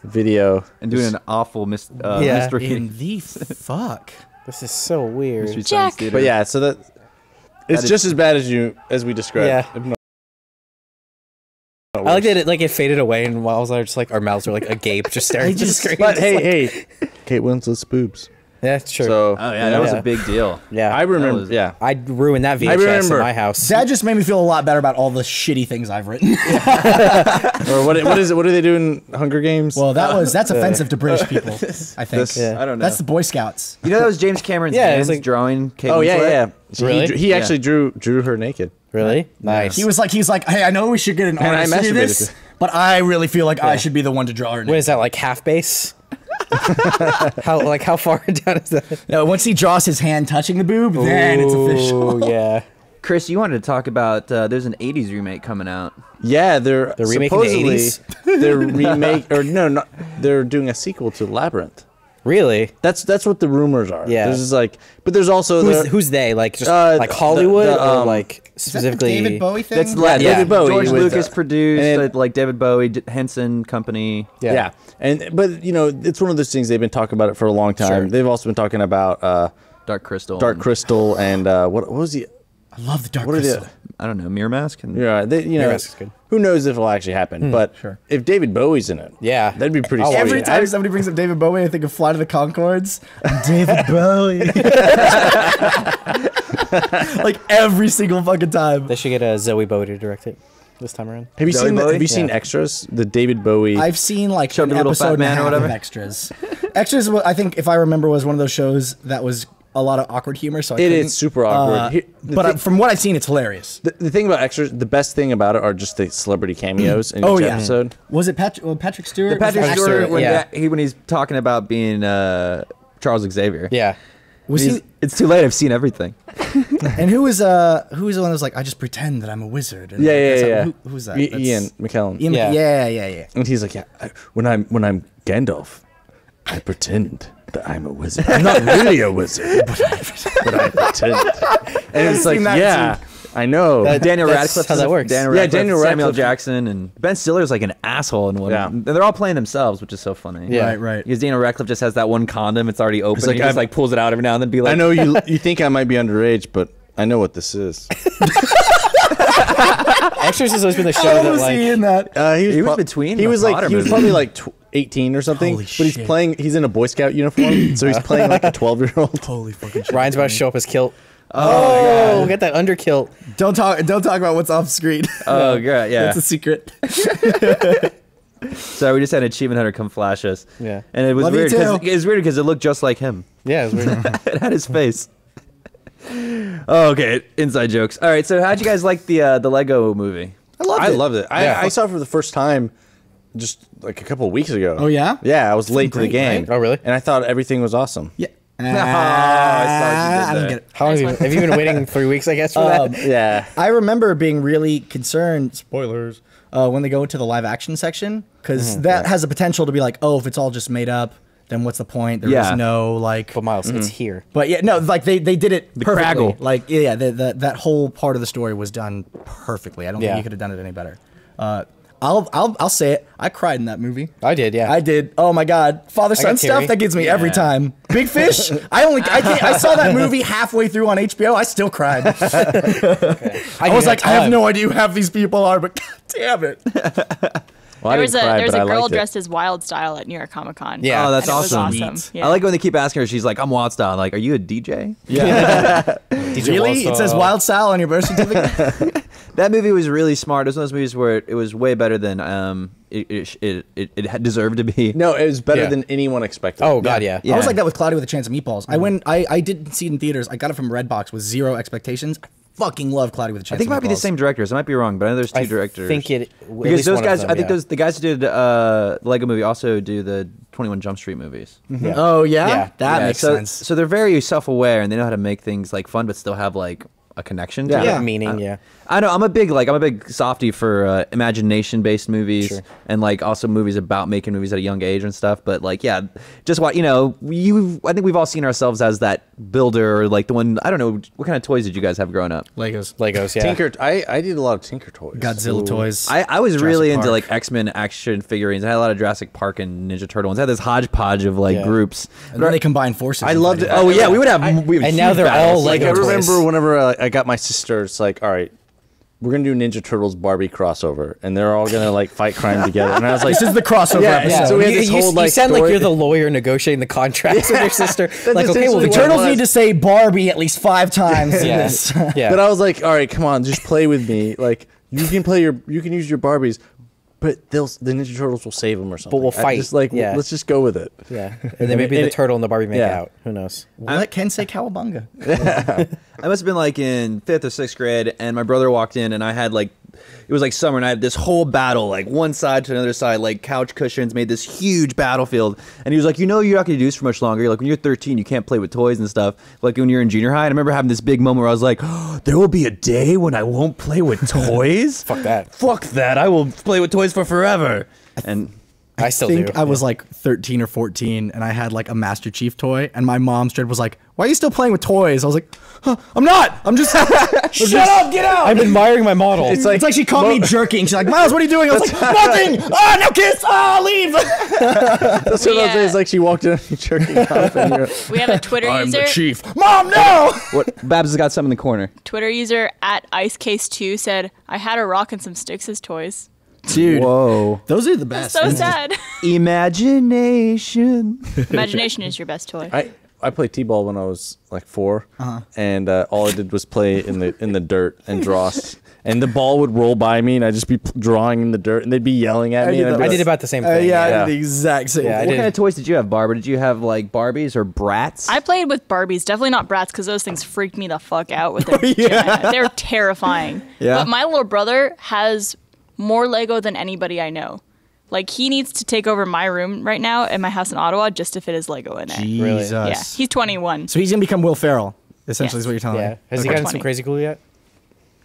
video And doing an awful mystery. In the fuck. This is so weird. Mystery Jack. Science Theater. But yeah, so it's is- just as bad as we described. Yeah. If not I like worse. that it faded away, and while I was just like, our mouths are like agape, just staring at the screen. But Just like- hey, Kate Winslet's boobs. yeah, it's true. So Oh yeah, that was Yeah. a big deal. yeah, I remember. was- Yeah, I'd ruin that VHS remember. in my house. That just made me feel a lot better about all the shitty things I've written. or what is it? What do they do in Hunger Games? Well, that's offensive to British people. I think. Yeah. I don't know. That's the Boy Scouts. You know that was James Cameron's Yeah, hands it's like- drawing Kate oh yeah, Winslet? yeah. So Really? He actually drew her naked. Really? Nice. He's like, hey, I know we should get an I artist to do masturbated this, to- but I really feel like I should be the one to draw her. What is that, like half base? how far down is that? No, once he draws his hand touching the boob, then it's official. Ooh, yeah. Chris, you wanted to talk about there's an 80s remake coming out. Yeah, they're remaking the supposedly 80s? they're remake or no, not they're doing a sequel to Labyrinth. Really? That's what the rumors are. Yeah. There's just like, but there's also Who's they? Like just like the- Hollywood the, or um, like Is that the specifically David Bowie thing? That's Yeah, David Bowie George with, Lucas produced, and- like David Bowie, Henson Company. Yeah. But you know, it's one of those things they've been talking about it for a long time. Sure. They've also been talking about Dark Crystal. Dark Crystal and what was the I love the Dark what are Crystal. the I don't know, Mirror Mask. And yeah, Mask is good. who knows if it'll actually happen, but sure. if David Bowie's in it, Yeah. that'd be pretty I'll sweet. watch Every it. time somebody brings up David Bowie, I think of Flight of the Conchords. David Bowie. Like every single fucking time. They should get Zoe Bowie to direct it this time around. Have you Zoe seen Bowie? have you seen Yeah. Extras? The David Bowie I've seen like Chubby an Little episode Fat and a Man or half whatever? of Extras. Extras, I think, if I remember, was one of those shows that was a lot of awkward humor. So I It couldn't- is super awkward. But from what I've seen, it's hilarious. The thing about Extras, the best thing about it are just the celebrity cameos in each episode. Was it Patrick Stewart? Patrick Was that- Stewart when, yeah. when he's talking about being Charles Xavier. Yeah. Was he? It's too late. I've seen everything. And who was the one that was like, I just pretend that I'm a wizard? And Yeah. Who was that? Ian McKellen. Ian, Yeah. yeah. And he's like, yeah, when I'm Gandalf, I pretend that I'm a wizard. I'm not really a wizard, but I pretend. And it's like, seen that yeah, I know. Daniel That's Radcliffe. how that works. Daniel Yeah, Radcliffe, Daniel Samuel Radcliffe. Jackson, and Ben Stiller's like an asshole in one. Yeah. And they're all playing themselves, which is so funny. Yeah. Right. Because Daniel Radcliffe just has that one condom. It's already open. It's like, he just I'm- like pulls it out every now and then. Be like, I know you think I might be underage, but I know what this is. Extras has always been the show How that was he like in that? He was between He the was like Potter he was movies. probably like 18 or something. Holy but he's shit. playing. He's in a Boy Scout uniform, so he's playing like a 12-year-old. Holy fucking shit. Ryan's about to show up as kilt. Oh, get that under kilt. Don't talk about what's off screen. Oh god, yeah. That's a secret. So we just had Achievement Hunter come flash us. Yeah. And it was Love you weird because too. it was weird because it looked just like him. Yeah, it was weird. It had his face. Oh, okay. Inside jokes. All right. So how'd you guys like the Lego movie? I loved it. Yeah. I saw it for the first time just like a couple of weeks ago. Oh, yeah? Yeah, I was late to the great, game. right? Oh, really? And I thought everything was awesome. Yeah. I saw what you did I don't there. get it. How long have you been waiting 3 weeks, I guess, for that? Yeah. I remember being really concerned. Spoilers. When they go into the live action section, because that has the potential to be like, oh, if it's all just made up, then what's the point? There is Yeah. no like. But Miles, it's here. But yeah, no, like they did it perfectly. Craggle. Like yeah, that whole part of the story was done perfectly. I don't think Yeah. you could have done it any better. I'll say it. I cried in that movie. I did, yeah. I did. Oh my god, father son got stuff teary. that gets me every Yeah. time. Big Fish. I saw that movie halfway through on HBO. I still cried. I was like, I have no idea who half these people are, but god damn it. Well, I There was didn't cry, a but I girl liked it. dressed as Wild Style at New York Comic Con. Yeah. Oh, that's And it was awesome. awesome. Yeah. I like when they keep asking her. She's like, "I'm Wild Style." Like, are you a DJ? DJ Really? It says Wild Style on your birth certificate? That movie was really smart. It was one of those movies where it was way better than it had deserved to be. No, it was better Yeah. than anyone expected. Oh, God, yeah. Yeah. I was like that with Cloudy with a Chance of Meatballs. I didn't see it in theaters. I got it from Redbox with zero expectations. I fucking love Cloudy with a Chance I think it of might be the Meatballs. same directors. I might be wrong, but I know there's two I directors. think it... because those guys, I think the guys who did the Lego movie also do the 21 Jump Street movies. Oh yeah, Yeah. that Yeah, makes so, sense. So they're very self-aware and they know how to make things like fun, but still have like a connection Yeah. to Yeah. it. Meaning, yeah. I know I'm a big softie for imagination based movies Sure. and like also movies about making movies at a young age and stuff. But like just what I think we've all seen ourselves as that builder or like the one. I don't know what kind of toys did you guys have growing up? Legos, yeah. Tinker. I did a lot of Tinker toys. Godzilla toys. I was really Jurassic into Park. like X-Men action figurines. I had a lot of Jurassic Park and Ninja Turtle ones. I had this hodgepodge of like Yeah. groups. And then they combine forces. I and loved fight it. Oh yeah, we would have. and now they're all Like Lego I remember toys. whenever I got my sister, it's like, all right, we're gonna do Ninja Turtles Barbie crossover, and they're all gonna like fight crime together. And I was like, This is the crossover Yeah, episode. so we had this you, whole, you like, sound like story- you're the lawyer negotiating the contracts with your sister. Like, just okay, well, essentially the what it Turtles was. need to say Barbie at least 5 times in Yeah. this. Yeah. But I was like, all right, come on, just play with me. Like you can use your Barbies, but the Ninja Turtles will save them or something. we'll I fight. just like Yeah. let's just go with it. Yeah. And then maybe the turtle and the Barbie make yeah. out. Who knows? Let Ken say cowabunga. I must have been like in 5th or 6th grade, and my brother walked in, and I had like, it was like summer, and I had this whole battle, like one side to another side, like couch cushions, made this huge battlefield. And he was like, you're not going to do this for much longer. Like when you're 13, you can't play with toys and stuff. Like when you're in junior high, and I remember having this big moment where I was like, oh, there will be a day when I won't play with toys. Fuck that. Fuck that. I will play with toys for forever. And I still think do. I was like 13 or 14 and I had like a Master Chief toy and my mom straight was like, why are you still playing with toys? I was like, huh, I'm not. I'm just shut up, get out. I'm admiring my model. It's like she caught me jerking. She's like, Miles, what are you doing? I was like, nothing. Ah, no kiss. Ah, leave. That's what I was saying. It's like she walked in and jerking off, and you're We have a Twitter user. chief. Mom, no. what? Babs has got some in the corner. Twitter user at IceCase2 said, "I had a rock and some sticks as toys." Dude, Whoa. those are the best. So sad. Imagination. Imagination is your best toy. I played t-ball when I was like 4, and all I did was play in the dirt and draw, and the ball would roll by me, and I'd just be drawing in the dirt, and they'd be yelling at me. did and I'd that. be I like- did about the same thing. Yeah, I Yeah. did the exact same. Yeah, I What did. kind of toys did you have, Barbara? Did you have like Barbies or Bratz? I played with Barbies, definitely not Bratz, because those things freaked me the fuck out with their They're terrifying. Yeah. But my little brother has more Lego than anybody I know. Like, he needs to take over my room right now at my house in Ottawa just to fit his Lego in there. Jesus. Yeah, he's 21. So he's gonna become Will Ferrell. Essentially, Yes. is what you're telling Yeah. me. Has he Okay. gotten some 20. crazy glue yet?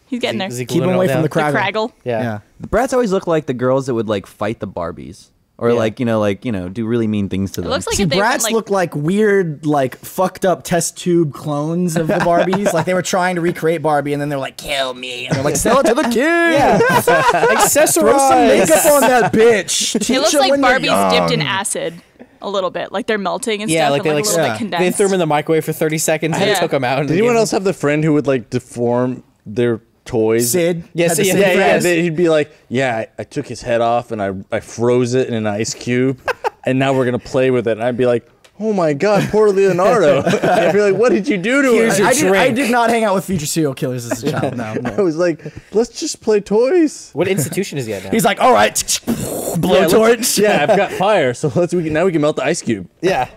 He's getting there. Is he Keep him gluing it away all from the down? The Craggle. Craggle. Yeah. Yeah. The Bratz always look like the girls that would like fight the Barbies. Or Yeah. do really mean things to them. It looks like See, if they went, Bratz like, look like weird, like fucked up test tube clones of the Barbies. Like they were trying to recreate Barbie, and then they were like, "Kill me!" And they're like, "Sell it to the kids." Accessorize. Throw some makeup on that bitch. it Teach looks them like when they're Barbies dipped in young. acid a little bit. Like they're melting and Yeah, stuff, like and they like a like little bit condensed. they threw them in the microwave for 30 seconds and Yeah. took them out. And Did anyone else have the friend who would like deform their toys? Sid. Yes, had the yeah, same yeah, friends. He'd be like, "Yeah, I took his head off and I froze it in an ice cube, and now we're gonna play with it." And I'd be like, "Oh my god, poor Leonardo!" I'd be like, "What did you do to Here's him?" your I drink. did not hang out with future serial killers as a child. No. I was like, "Let's just play toys." What institution is he at now? He's like, "All right, blowtorch." Yeah, I've got fire, so now we can melt the ice cube. yeah.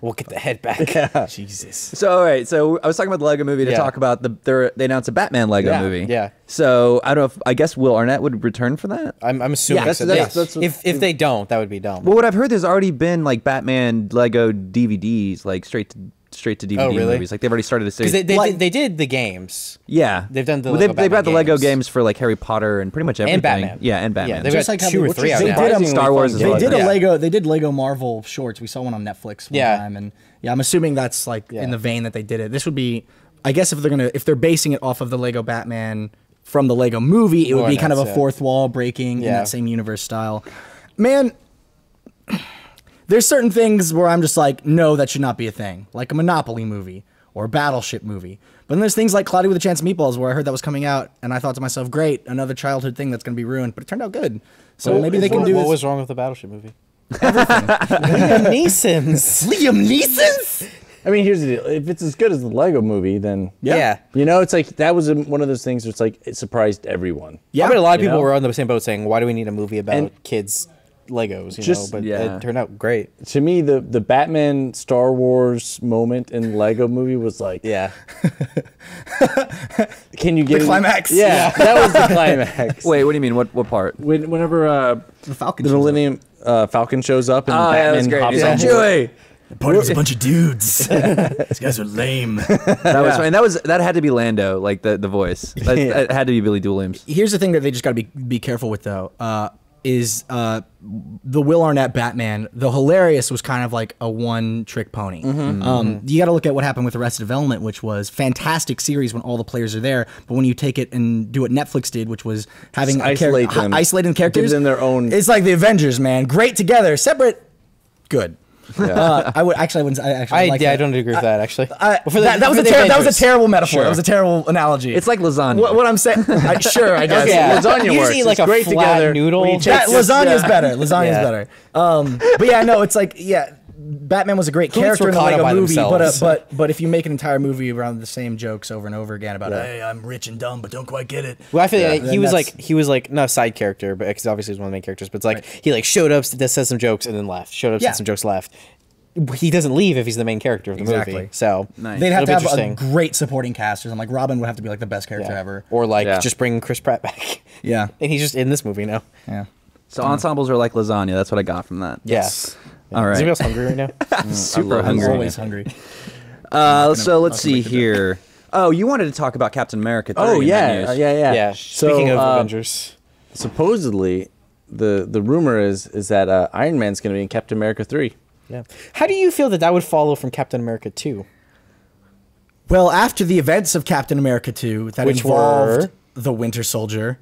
We'll get the head back. Jesus. So all right, so I was talking about the Lego movie to Yeah. talk about they announced a Batman Lego Yeah, movie. yeah. So I don't know I guess Will Arnett would return for that. I'm assuming. Yeah, so. that's what- if they don't, that would be dumb. Well, what I've heard, there's already been like Batman Lego DVDs, like straight to DVD Oh, really? movies. Like they've already started a series. Because they did the games. yeah, they've done the Well, Lego they've got the Batman Lego games. games for like Harry Potter and pretty much everything. Batman. Yeah, and Batman. Yeah, they've Just got like how 2 or they- 3 out they now. did Star Wars as They well. did Yeah. They did Lego Marvel shorts. We saw one on Netflix one Yeah. time, and yeah, I'm assuming that's like Yeah. in the vein that they did it. This would be, I guess, if they're basing it off of the Lego Batman from the Lego movie, it would More be kind of a nuts, yeah. fourth wall breaking in Yeah. that same universe style. Man, there's certain things where I'm just like, no, that should not be a thing, like a Monopoly movie or a Battleship movie. But then there's things like Cloudy with a Chance of Meatballs, where I heard that was coming out, and I thought to myself, great, another childhood thing that's going to be ruined. But it turned out good. So maybe they can do What this. was wrong with the Battleship movie? Liam Neeson's. Liam Neeson's? I mean, here's the deal: if it's as good as the Lego movie, then Yeah. you know, it's like that was one of those things where it's like it surprised everyone. Yeah. I bet a lot of You people know? were on the same boat saying, "Why do we need a movie about And- kids Legos?" You Just- know, but yeah. it turned out great. To me, the Batman Star Wars moment in Lego movie was like, Yeah. can you get The climax. Yeah, that was the climax. Wait, what do you mean? What part? Whenever The Falcon. the shows up. Millennium Falcon shows up and Oh, yeah, Batman that's great. hops He's on like, board. Chewie. The party was a bunch of dudes. These guys are lame. That was fine. That had to be Lando, like the voice. That had to be Billy Dee Williams. Here's the thing that they just got to be careful with, though. Is the Will Arnett Batman, the hilarious was kind of like a one-trick pony. You got to look at what happened with Arrested Development, which was fantastic series when all the players are there, but when you take it and do what Netflix did, which was having isolating characters, give them their own. It's like the Avengers, man. Great together, separate, good. Yeah. I wouldn't. I don't agree with that actually. That was a terrible metaphor. That was a terrible analogy. It's like lasagna. What I'm saying, sure, I guess. Yeah. Lasagna you works. just eat like It's a great flat together. noodle. Lasagna's better. Lasagna's Yeah. better. But yeah, no, it's like Batman was a great character in the ricotta Lego by movie, themselves. but if you make an entire movie around the same jokes over and over again about hey, I'm rich and dumb, but don't quite get it. Well, I feel like then he was like not a side character, but because obviously he's one of the main characters. But it's like he like showed up, said some jokes, and then left. Showed up, said some jokes, left. He doesn't leave if he's the main character of the movie. So Nice. They'd have It'll to be have a interesting. great supporting cast or something. Like Robin would have to be like the best character ever. Or like Yeah. just bring Chris Pratt back. Yeah. And he's just in this movie now. Yeah. So ensembles are like lasagna. That's what I got from that. Yes. All Is right. anybody else hungry right now? Super I'm hungry. always hungry. So let's see here. Oh, you wanted to talk about Captain America 3. Oh in that yeah, news. yeah. Yeah. Speaking of Avengers. Supposedly, the rumor is that Iron Man's going to be in Captain America 3. Yeah. How do you feel that would follow from Captain America 2? Well, after the events of Captain America 2, that Which involved were? the Winter Soldier.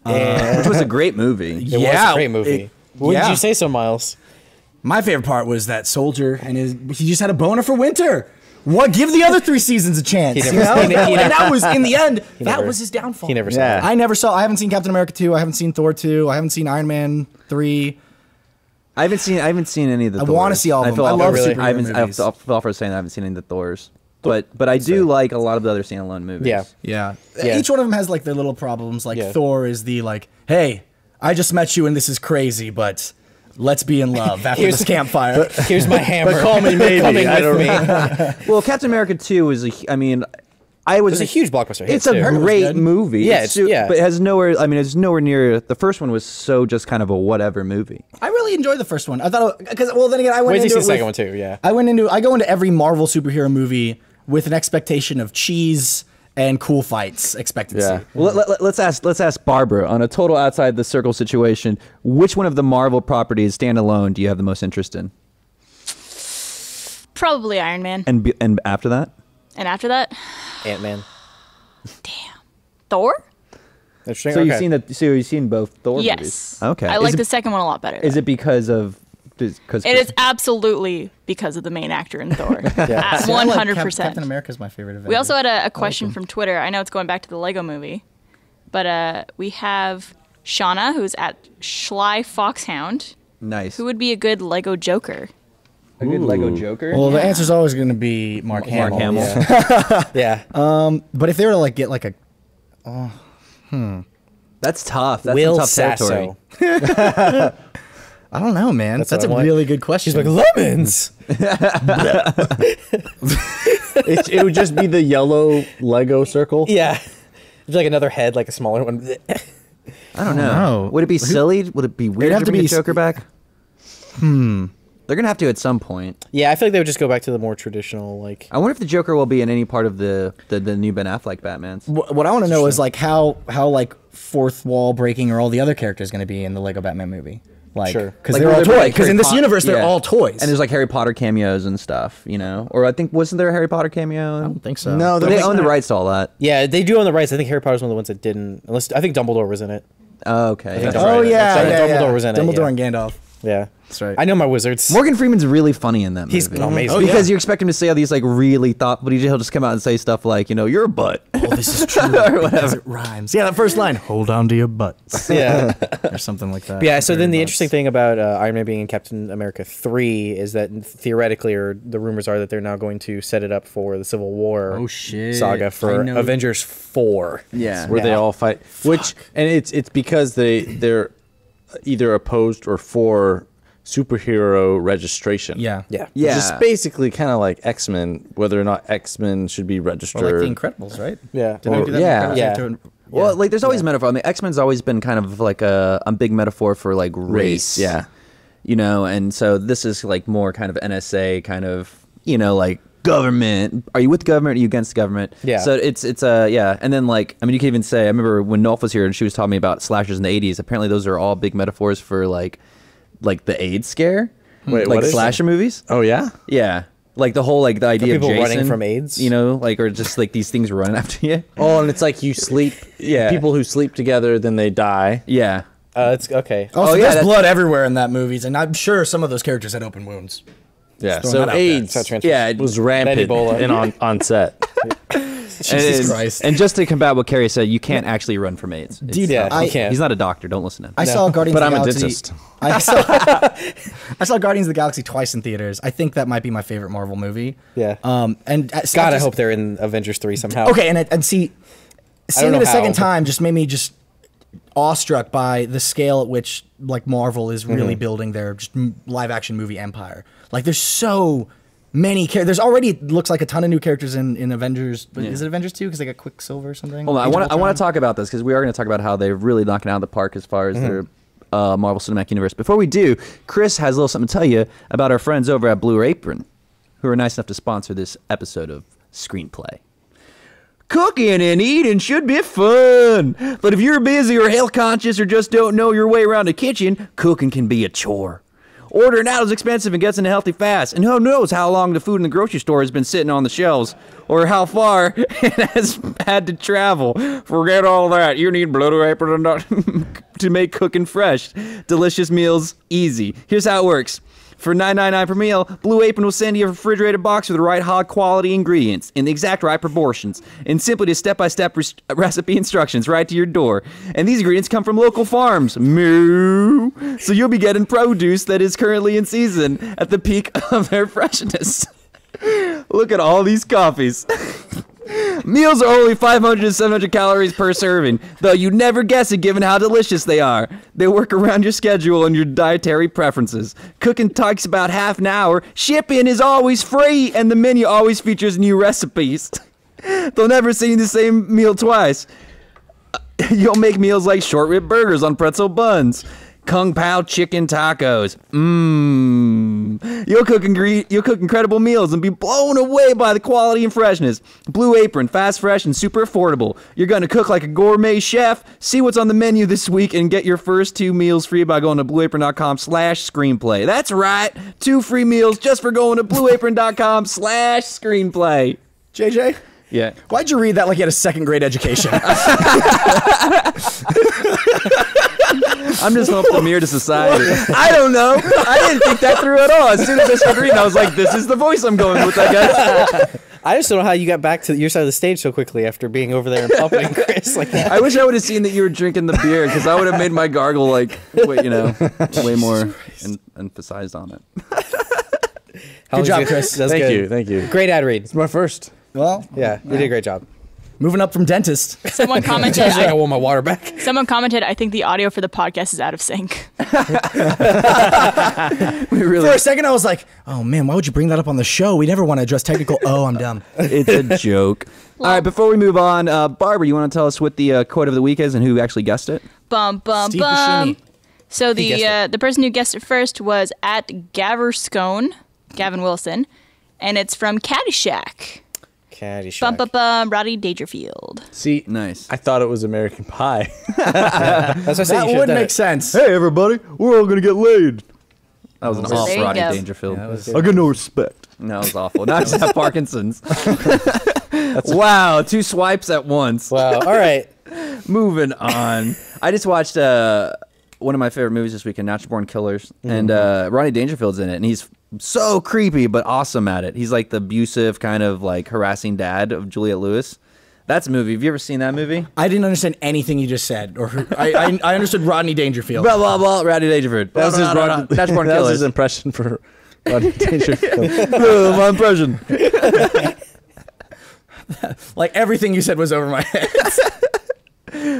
Which was a great movie. It was a great movie. Wouldn't yeah. you say so, Miles? My favorite part was that Soldier and he just had a boner for Winter. What? Give the other 3 seasons a chance. He never- you know? he ne- he And never- that was in the end. That never- was his downfall. He never saw Yeah. it. I haven't seen Captain America 2. I haven't seen Thor 2. I haven't seen Iron Man 3. I haven't seen any of the I Thors. wanna see all of them. feel I awful- love I superhero haven't. I movies. feel for saying I haven't seen any of the Thors. But I do like a lot of the other standalone movies. Yeah. Yeah. Yeah. Each one of them has like their little problems. Like Yeah. Thor is the like, hey, I just met you and this is crazy, but let's be in love after Here's- this campfire. Here's my hammer. Call me maybe. Coming I with don't me. Well, Captain America 2 is I was It's a huge blockbuster. It's hit, a too. great good. movie. Yeah, It's yeah. but it has nowhere. I mean, it's nowhere near. The first one was so just kind of a whatever movie. I really enjoyed the first one. I thought because then again I went Wait till you into see it the second with- one too. Yeah. I go into every Marvel superhero movie with an expectation of cheese and cool fights expectancy. Yeah. Well, let's ask Barbara on a total outside the circle situation. Which one of the Marvel properties standalone do you have the most interest in? Probably Iron Man. And after that, And after that, Ant-Man. Thor? Interesting. so Okay. you've seen both Thor Yes. movies. Okay. I like the second one a lot better. Is it because of? Because It is absolutely because of the main actor in Thor. See, I like 100%. Captain America's my favorite Avenger. We also had a question from Twitter. I know it's going back to the Lego movie, but we have Shauna, who's at Schley Foxhound, nice. who would be a good Lego Joker. A good Lego Joker. Well, the answer's always going to be Mark Hamill. Hamill. Yeah. Yeah. But if they were to like get like a That's tough. That's Will some tough territory. Sasso. I don't know, man. That's what a I want. really good question. She's like lemons. It would just be the yellow Lego circle. Yeah. It's like another head, like a smaller one. I don't know. know. Would it be silly? Would it be weird have to to bring be the Joker back? They're gonna have to at some point. Yeah, I feel like they would just go back to the more traditional, like. I wonder if the Joker will be in any part of the new Ben Affleck Batmans. What I want to know is like how like fourth wall breaking are all the other characters going to be in the Lego Batman movie? Like, Sure. because Like, they're will all there be, toys. like, Because Harry in this Pot- universe, they're yeah. all toys. And there's like Harry Potter cameos and stuff, you know? Or I think, wasn't there a Harry Potter cameo? I don't think so. No, But there they was own the not. rights to all that. Yeah, they do own the rights. I think Harry Potter's one of the ones that didn't. Unless I think Dumbledore was in it. Oh, okay. think That's Dumbledore- Oh right. yeah, Sorry, yeah, Dumbledore yeah. was in it, Dumbledore yeah. and Gandalf. Yeah, That's right. I know my wizards. Morgan Freeman's really funny in that movie. He's amazing. Because you expect him to say all these like really thoughtful, but he'll just come out and say stuff like, you know, you're a butt. Oh, this is true because it rhymes. Yeah, that first line. Hold on to your butts, Yeah. or something like that. Yeah, so then the Very interesting butts. thing about Iron Man being in Captain America 3 is that theoretically, or the rumors are that they're now going to set it up for the Civil War Oh, shit. saga I for know. Avengers 4. Yeah. Where they all fight, and it's because they're either opposed or for superhero registration. Yeah, Yeah. Yeah. Which is basically kind of like X-Men, whether or not X-Men should be or registered. like the Incredibles, right? Yeah. Didn't they do that in yeah. Incredibles? Yeah. They do it- Well, like there's always a metaphor. I mean, X-Men's always been kind of like a big metaphor for like race. Yeah. you know, and so this is like more kind of NSA kind of, you know, like government. Are you with the government? Are you against the government? Yeah. So it's yeah. And then like, I mean, you can even say, I remember when Nolf was here and she was telling me about slashers in the 80s. Apparently those are all big metaphors for like the AIDS scare. Wait, like what is slasher movies. Oh yeah. Yeah. Like the whole like the idea people of Jason, running from AIDS, you know, like or just like these things running after you. Oh, and it's like you sleep. Yeah. People who sleep together, then they die. Yeah. It's okay. Also, yeah, there's that's- blood everywhere in that movies, and I'm sure some of those characters had open wounds. Yeah. throwing So that out there. AIDS It's not Yeah. was rampant Ebola. and on set. Jesus Christ. And just to combat what Carrie said, you can't actually run from AIDS. It's Dude, Yeah, I- you can't. He's not a doctor. Don't listen to him. I saw Guardians But of the I'm a Galaxy. dentist. I saw Guardians of the Galaxy twice in theaters. I think that might be my favorite Marvel movie. Yeah. And God, I hope they're in Avengers 3 somehow. Okay, and see, seeing know it a second how, but- time just made me just awestruck by the scale at which like Marvel is really building their just live action movie empire. Like there's so many characters. There's already it looks like a ton of new characters in Avengers. But is it Avengers 2 because they got Quicksilver or something? Hold on, Age of I Ultron? want to talk about this because we are going to talk about how they're really knocking out of the park as far as their Marvel Cinematic Universe. Before we do, Chris has a little something to tell you about our friends over at Blue Apron, who are nice enough to sponsor this episode of Screenplay. Cooking and eating should be fun, but if you're busy or health conscious or just don't know your way around the kitchen, cooking can be a chore. Ordering out is expensive and gets unhealthy fast, and who knows how long the food in the grocery store has been sitting on the shelves, or how far it has had to travel. Forget all that. You need Blue Apron to make cooking fresh, delicious meals easy. Here's how it works. For $9.99 per meal, Blue Apron will send you a refrigerated box with the right high quality ingredients in the exact right proportions and simply just step-by-step recipe instructions right to your door. And these ingredients come from local farms. Moo! So you'll be getting produce that is currently in season at the peak of their freshness. Look at all these coffees. Meals are only 500 to 700 calories per serving, though you'd never guess it given how delicious they are. They work around your schedule and your dietary preferences. Cooking takes about half an hour, shipping is always free, and the menu always features new recipes. They'll never send you the same meal twice. You'll make meals like short rib burgers on pretzel buns. Kung Pao chicken tacos. You'll cook incredible meals and be blown away by the quality and freshness. Blue Apron, fast, fresh, and super affordable. You're going to cook like a gourmet chef. See what's on the menu this week and get your first 2 meals free by going to blueapron.com/screenplay. That's right. 2 free meals just for going to blueapron.com/screenplay. JJ? Yeah. Why'd you read that like you had a second grade education? I'm just hoping the mirror to society. I don't know. I didn't think that through at all. As soon as I started reading, I was like, this is the voice I'm going with, I guess. I just don't know how you got back to your side of the stage so quickly after being over there and pumpeting Chris like that. I wish I would have seen that you were drinking the beer because I would have made my gargle like, way more emphasized on it. Good job, Chris. That's Thank good. you. Thank you. Great ad read. It's my first. Well, Yeah, you did a great job. moving up from dentist. Someone commented. I want my water back. Someone commented. I think the audio for the podcast is out of sync. For a second, I was like, oh man, why would you bring that up on the show? We never want to address technical. Oh, I'm dumb. It's a joke. All right, before we move on, Barbara, you want to tell us what the quote of the week is and who actually guessed it? Bum bum Steve bum. Buscemi. So guessed the person who guessed it first was at Gaverscone, Gavin Wilson, and it's from Caddyshack. Caddyshack. Bum bum bum. Rodney Dangerfield. See, Nice. I thought it was American Pie. That's what I said. That you would should make sense. Hey, everybody, we're all going to get laid. That was an So awful there you Rodney go. Dangerfield. Yeah, that was I got no respect. No, it was awful. Now I just have Parkinson's. Wow, 2 swipes at once. Wow. All right. Moving on. I just watched one of my favorite movies this weekend, Natural Born Killers, and Rodney Dangerfield's in it, and he's so creepy but awesome at it. He's like the abusive kind of like harassing dad of Juliette Lewis. That's a movie. Have you ever seen that movie? I didn't understand anything you just said. Or I understood Rodney Dangerfield. Blah blah blah. Rodney Dangerfield. That was his Natural Born That was his Killers. impression for Rodney Dangerfield. My impression. Like everything you said was over my head.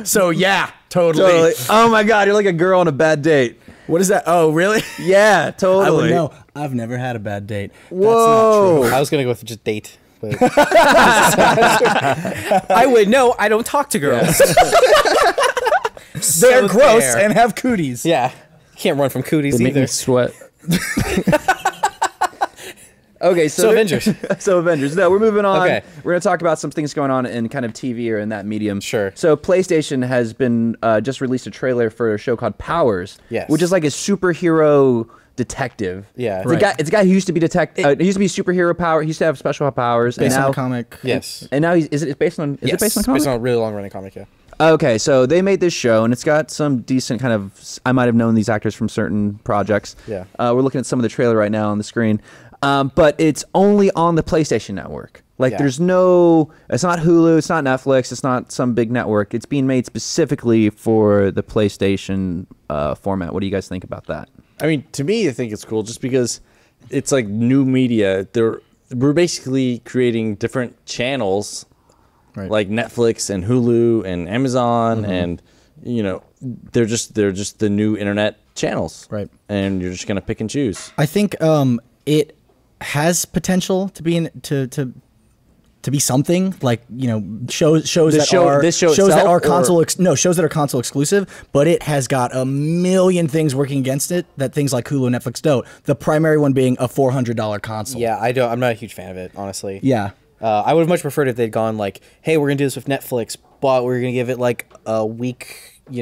So yeah, totally. Totally. Oh my God, you're like a girl on a bad date. What is that? Oh, really? Yeah, totally. I would know. I've never had a bad date. Whoa. I was gonna go with just date. But I would know. I don't talk to girls. They're gross there. and have cooties. yeah. Can't run from cooties They make either. me sweat. Okay, So Avengers. So Avengers. No, we're moving on. Okay. We're going to talk about some things going on in kind of TV or in that medium. Sure. So PlayStation has been just released a trailer for a show called Powers. Yes. Which is like a superhero detective. Yeah. It's, Right. it's a guy who used to be he used to be superhero power. He used to have special powers. Based and on now, the comic. Yes. And now is it based on? Is Yes. it based on comic? Based on a really long running comic, yeah. Okay, so they made this show, and it's got some decent kind of. I might have known these actors from certain projects. Yeah. We're looking at some of the trailer right now on the screen, but it's only on the PlayStation Network. Like, Yeah. there's no. It's not Hulu. It's not Netflix. It's not some big network. It's being made specifically for the PlayStation format. What do you guys think about that? I mean, to me, I think it's cool just because it's like new media. We're basically creating different channels, Right. like Netflix and Hulu and Amazon, and they're just the new internet channels, Right. And you're just gonna pick and choose. I think it has potential to be to be something like shows This that show- are this show shows that itself, are or- console shows that are console exclusive, but it has got a million things working against it that things like Hulu and Netflix don't. The primary one being a $400 console. Yeah, I'm not a huge fan of it, honestly. Yeah. I would have much preferred if they'd gone like, hey, we're gonna do this with Netflix, but we're gonna give it like a week, Do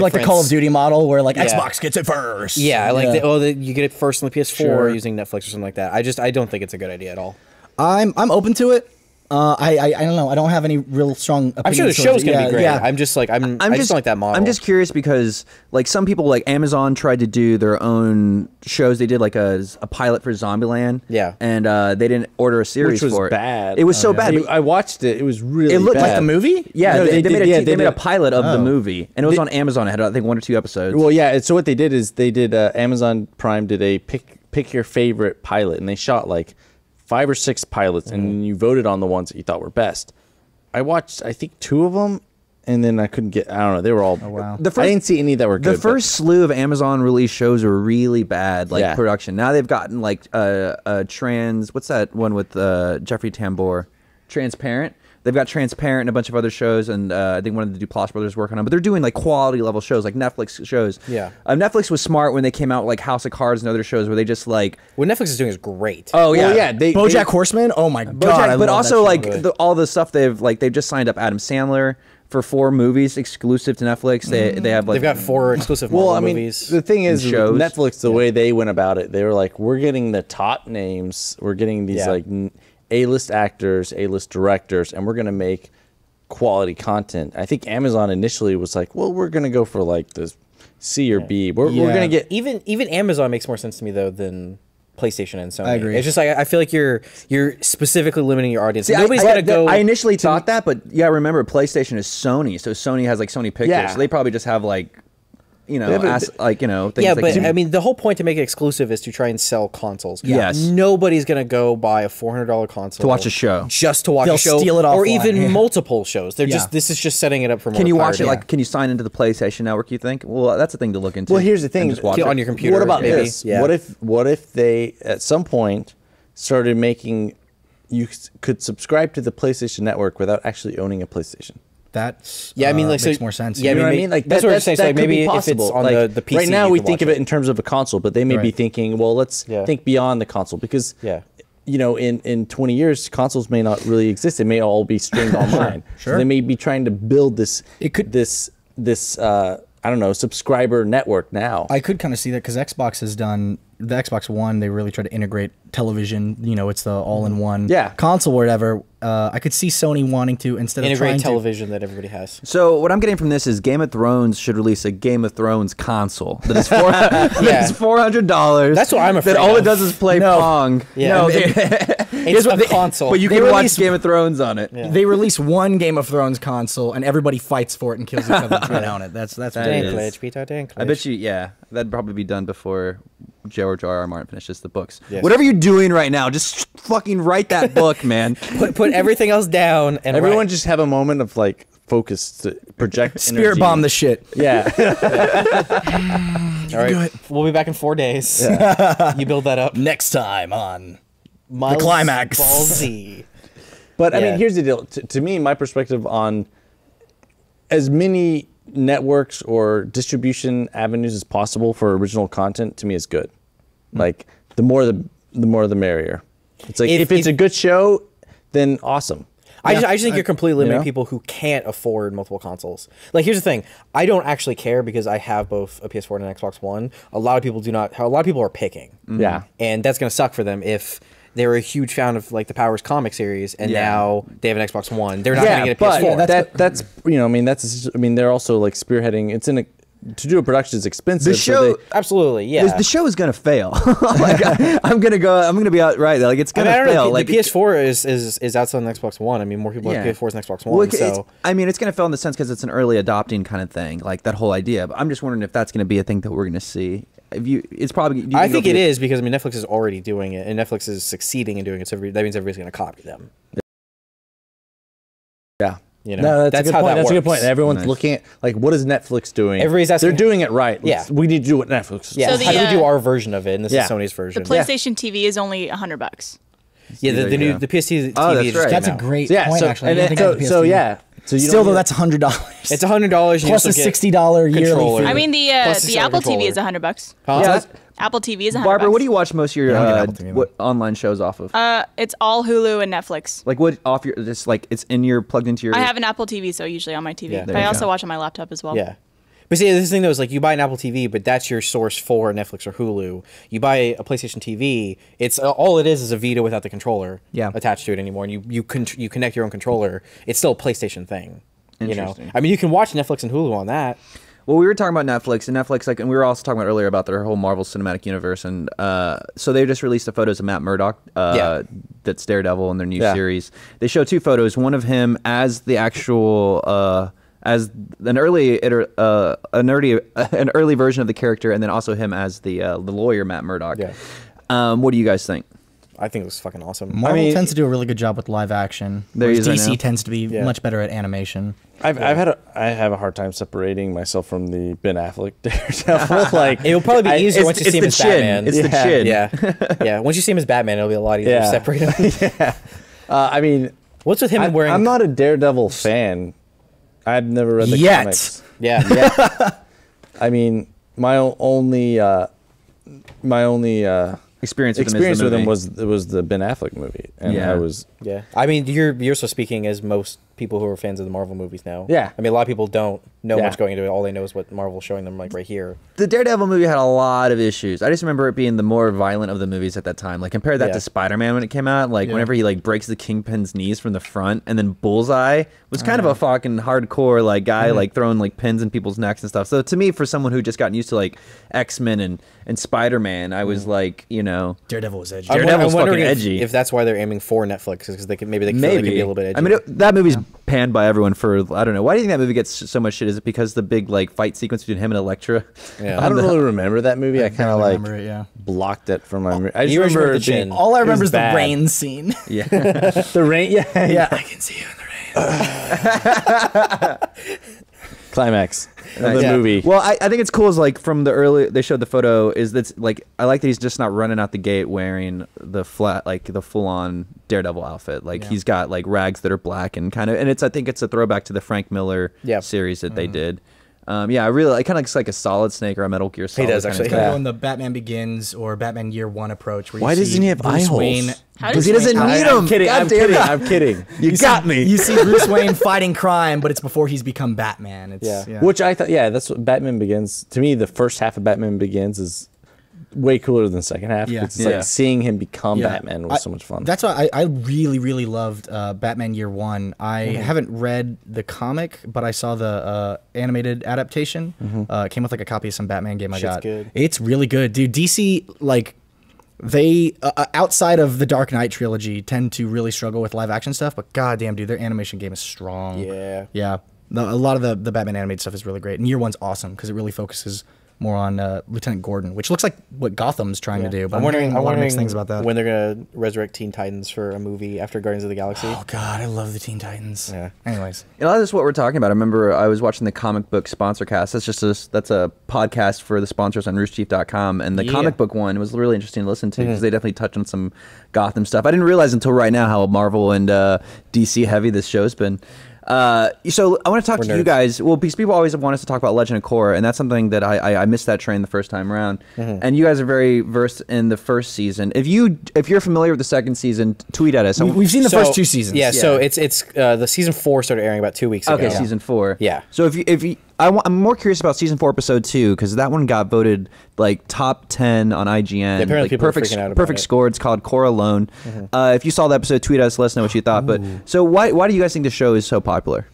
like the Call of Duty model where like Yeah. Xbox gets it first. Yeah, like Yeah. you get it first on the PS4 Sure. using Netflix or something like that. I don't think it's a good idea at all. I'm open to it. I don't know. I don't have any real strong opinions. I'm sure the towards show's it. gonna be great. Yeah. I'm just like I just don't like that model. I'm just curious because like some people like Amazon tried to do their own shows. They did like a pilot for Zombieland. Yeah. And they didn't order a series Which was for it. bad. It was so bad. I watched it. It was really It looked bad. like the movie? Yeah, No, they made a did. pilot of the Oh. movie, and it was on Amazon. It had I think 1 or 2 episodes. Well, yeah. So what they did is they did Amazon Prime did a pick your favorite pilot, and they shot like 5 or 6 pilots, and you voted on the ones that you thought were best. I watched I think 2 of them, and then I couldn't get. I don't know. They were all. Oh, wow. I didn't see any that were good. The first slew of Amazon released shows were really bad, like Yeah. production. Now they've gotten like what's that one with Jeffrey Tambor? Transparent. They've got Transparent and a bunch of other shows, and I think one of the Duplass brothers working on. But they're doing like quality level shows, like Netflix shows. Yeah. Netflix was smart when they came out with, like House of Cards and other shows where they just like. what Netflix is doing is great. Oh Well, yeah, yeah. BoJack Horseman. Oh my god! I but love also that show. like all the stuff they've just signed up Adam Sandler for 4 movies exclusive to Netflix. They have like They've got 4 exclusive Marvel Well, I mean, movies. the thing is, and shows. Netflix, the way they went about it, they were like, we're getting the top names, we're getting these Yeah. like A-list actors, A-list directors, and we're gonna make quality content. I think Amazon initially was like, well, we're gonna go for like this C or B. We're Yeah. gonna get. even Amazon makes more sense to me though than PlayStation and Sony. I agree. It's just like I feel like you're specifically limiting your audience. See, Nobody's I gonna go. I initially thought that, but yeah, remember PlayStation is Sony, so Sony has like Sony Pictures. Yeah. So they probably just have like, Yeah, but- things yeah, they but can- I mean, the whole point to make it exclusive is to try and sell consoles. Yes. Nobody's gonna go buy a $400 console to watch a show. just to watch They'll a show, steal it or offline, even yeah. multiple shows. They're Yeah. just this is just setting it up for more. Can you watch it? piracy. Like, can you sign into the PlayStation Network? You think? Well, that's a thing to look into. Well, here's the thing: and just watch on it. your computer. What about maybe. this? Yeah. What if they at some point started making you could subscribe to the PlayStation Network without actually owning a PlayStation? That's Yeah, I mean, like makes so, more sense. Yeah, You know what I may- mean? Like that's what I'm saying. So that like, could maybe be if it's possible. on Like, the PC, right now, you we can think of watch it in terms of a console, but they may be Right. thinking, well, let's Yeah. think beyond the console because Yeah. in 20 years, consoles may not really exist. They may all be streamed online. Sure. So they may be trying to build this. It could- this I don't know, subscriber network now. I could kind of see that because Xbox has done the Xbox One. They really try to integrate television. It's the all-in-one Yeah. console or whatever. I could see Sony wanting to instead of integrate trying television that everybody has. So what I'm getting from this is Game of Thrones should release a Game of Thrones console that is that is $400. That's what I'm afraid That all it of. does is play No. Pong. Yeah. No, It's a console. But you They can watch release- Game of Thrones on it. to. They release one Game of Thrones console and everybody fights for it and kills each other to get on it. That's what That it is- is. Dinklage, Peter Dinklage. I bet you, yeah, that'd probably be done before George R. R. Martin finishes the books. Yes. Whatever you're doing right now, just fucking write that book, man. put everything else down and Everyone write. just have a moment of like focus to project Spirit energy. bomb the shit. Yeah. All right, we'll be back in 4 days. You build that up. Next time on Miles climax. Ball Z. But I Yeah. mean, here's the deal. To me, my perspective on as many networks or distribution avenues as possible for original content to me is good. Like the more the merrier. It's like if it's a good show, then awesome. I just think you're completely limiting you know? people who can't afford multiple consoles. Like, here's the thing: I don't actually care because I have both a PS4 and an Xbox One. A lot of people do not. A lot of people are picking. Yeah, and that's gonna suck for them if they're a huge fan of like the Powers comic series, and now they have an Xbox One. They're not gonna get a PS4. But that's you know, I mean, they're also like spearheading. It's to do a production is expensive. The show, absolutely, yeah. The show is gonna fail. Like I'm gonna be outright. Like it's gonna fail. Like the PS4 is outside on the Xbox One. I mean, more people have PS4s and Xbox One. Well, so I mean, it's gonna fail in the sense because it's an early adopting kind of thing, like that whole idea. But I'm just wondering if that's gonna be a thing that we're gonna see. It's probably. I think it is because I mean Netflix is already doing it, and Netflix is succeeding in doing it. So that means everybody's gonna copy them. Yeah. You know, no, that's a good point. That's a good point. And everyone's Nice. looking at like, what is Netflix doing? Everybody's asking. They're doing it right. Yeah. We need to do what Netflix is. Yeah. So So how do we do our version of it? And this is Sony's The version. PlayStation TV is only $100. Yeah, There the you new go. the PS TV. Oh, that's just right. came That's a out. great Yeah. point, So, actually. I and didn't then, think of the so PS2. yeah. So you Still, though, don't that's $100. It's $100 plus a $60 yearly controller. fee. I mean, Plus the the Apple controller. TV is $100. Huh? Yeah, Apple TV is $100. Barbara, what do you watch most of your Yeah, I don't get Apple TV, what online shows off of? It's all Hulu and Netflix. Like what off your just like it's in your plugged into your. I have an Apple TV, so usually on my TV. Yeah. But There I you also go. watch on my laptop as well. Yeah. But see, this thing though is like you buy an Apple TV, but that's your source for Netflix or Hulu. You buy a PlayStation TV, it's all it is a Vita without the controller attached to it anymore, and you connect your own controller. It's still a PlayStation thing. You know, Interesting. I mean, you can watch Netflix and Hulu on that. Well, we were talking about Netflix, and we were also talking about earlier about their whole Marvel Cinematic Universe, and so they just released the photos of Matt Murdock, that's Daredevil in their new series. They show two photos, one of him as the actual, as an early version of the character, and then also him as the lawyer Matt Murdock. Yeah. What do you guys think? I think it was fucking awesome. Marvel tends to do a really good job with live action. Whereas I know. DC tends to be much better at animation. I have a hard time separating myself from the Ben Affleck Daredevil. Like It'll probably be easier once you see him as Batman. It's the chin. Yeah. Once you see him as Batman, it'll be a lot easier to separate him. I mean, What's with him wearing? I'm not a Daredevil fan. I've never read the Yet. comics. Yeah. I mean, my only Experience with him was the Ben Affleck movie, and Yeah. I was Yeah, I mean, you're so speaking as most people who are fans of the Marvel movies now. Yeah. I mean, a lot of people don't know Yeah. much going into it. All they know is what Marvel's showing them, like right here. The Daredevil movie had a lot of issues. I just remember it being the more violent of the movies at that time. Like compare that Yeah. to Spider-Man when it came out. Like whenever he like breaks the Kingpin's knees from the front, and then Bullseye was kind of a fucking hardcore like guy like throwing like pins in people's necks and stuff. So to me, for someone who just gotten used to like X-Men and Spider-Man, I was like, you know, Daredevil was edgy. Daredevil's I'm wondering fucking if, edgy. if that's why they're aiming for Netflix, because they feel like it can be a little bit edgy. I mean, that movie's panned by everyone for I don't know. Why do you think that movie gets so much shit? Is it because the big like fight sequence between him and Elektra? Yeah. I don't really remember that movie. I kind of like remember it, yeah. blocked it from my memory. I just You remember remember the chin. All I it was remember is the bad. rain scene. Yeah. The rain. Yeah, yeah. I can see you in the rain. Climax of the Yeah. movie. Well, I think it's cool is like from the early they showed the photo is that's like I like that he's just not running out the gate wearing the flat like the full on Daredevil outfit. Like he's got like rags that are black and kind of and I think it's a throwback to the Frank Miller series that they did. I really it kind of looks like a Solid Snake or a Metal Gear Solid. does, kind of actually. thing. Kind of going the Batman Begins or Batman Year One approach. Where you Why see doesn't he have Bruce eye holes? Wayne, How Because does he doesn't need them. I'm kidding. God I'm damn kidding. it. I'm kidding. You got me. You see Bruce Wayne fighting crime, but it's before he's become Batman. It's, Yeah. Which I thought, yeah, that's what Batman Begins. To me, the first half of Batman Begins is way cooler than the second half. Yeah. It's Yeah. like seeing him become Yeah. Batman was so much fun. That's why I really, really loved Batman Year One. I haven't read the comic, but I saw the animated adaptation. It came with like a copy of some Batman game I Shit's got. good. It's really good, dude. DC, like, they, outside of the Dark Knight trilogy, tend to really struggle with live action stuff, but goddamn, dude, their animation game is strong. Yeah. Yeah. A lot of the Batman animated stuff is really great. And Year One's awesome because it really focuses more on Lieutenant Gordon, which looks like what Gotham's trying to do. But I'm hearing a lot of mixed things about that. when they're gonna resurrect Teen Titans for a movie after Guardians of the Galaxy. Oh God, I love the Teen Titans. Yeah. Anyways, You know, that's what we're talking about. I remember I was watching the comic book sponsor cast. That's a podcast for the sponsors on roosterteeth.com. And the comic book one was really interesting to listen to because they definitely touched on some Gotham stuff. I didn't realize until right now how Marvel and DC heavy this show's been. So I want to talk to you nerds. guys. Well, because people always want us to talk about Legend of Korra, and that's something that I missed that train the first time around. And you guys are very versed in the first season. If you're familiar with the second season, tweet at us. We've seen the first 2 seasons. Yeah, so it's the season 4 started airing about 2 weeks ago. Okay, season 4. Yeah. So if you I'm more curious about season 4, episode 2, because that one got voted like top 10 on IGN. apparently like, people are perfect, freaking out about perfect it. score. It's called Korra Alone. If you saw the episode, tweet us. Let us know what you thought. But so why do you guys think the show is so popular?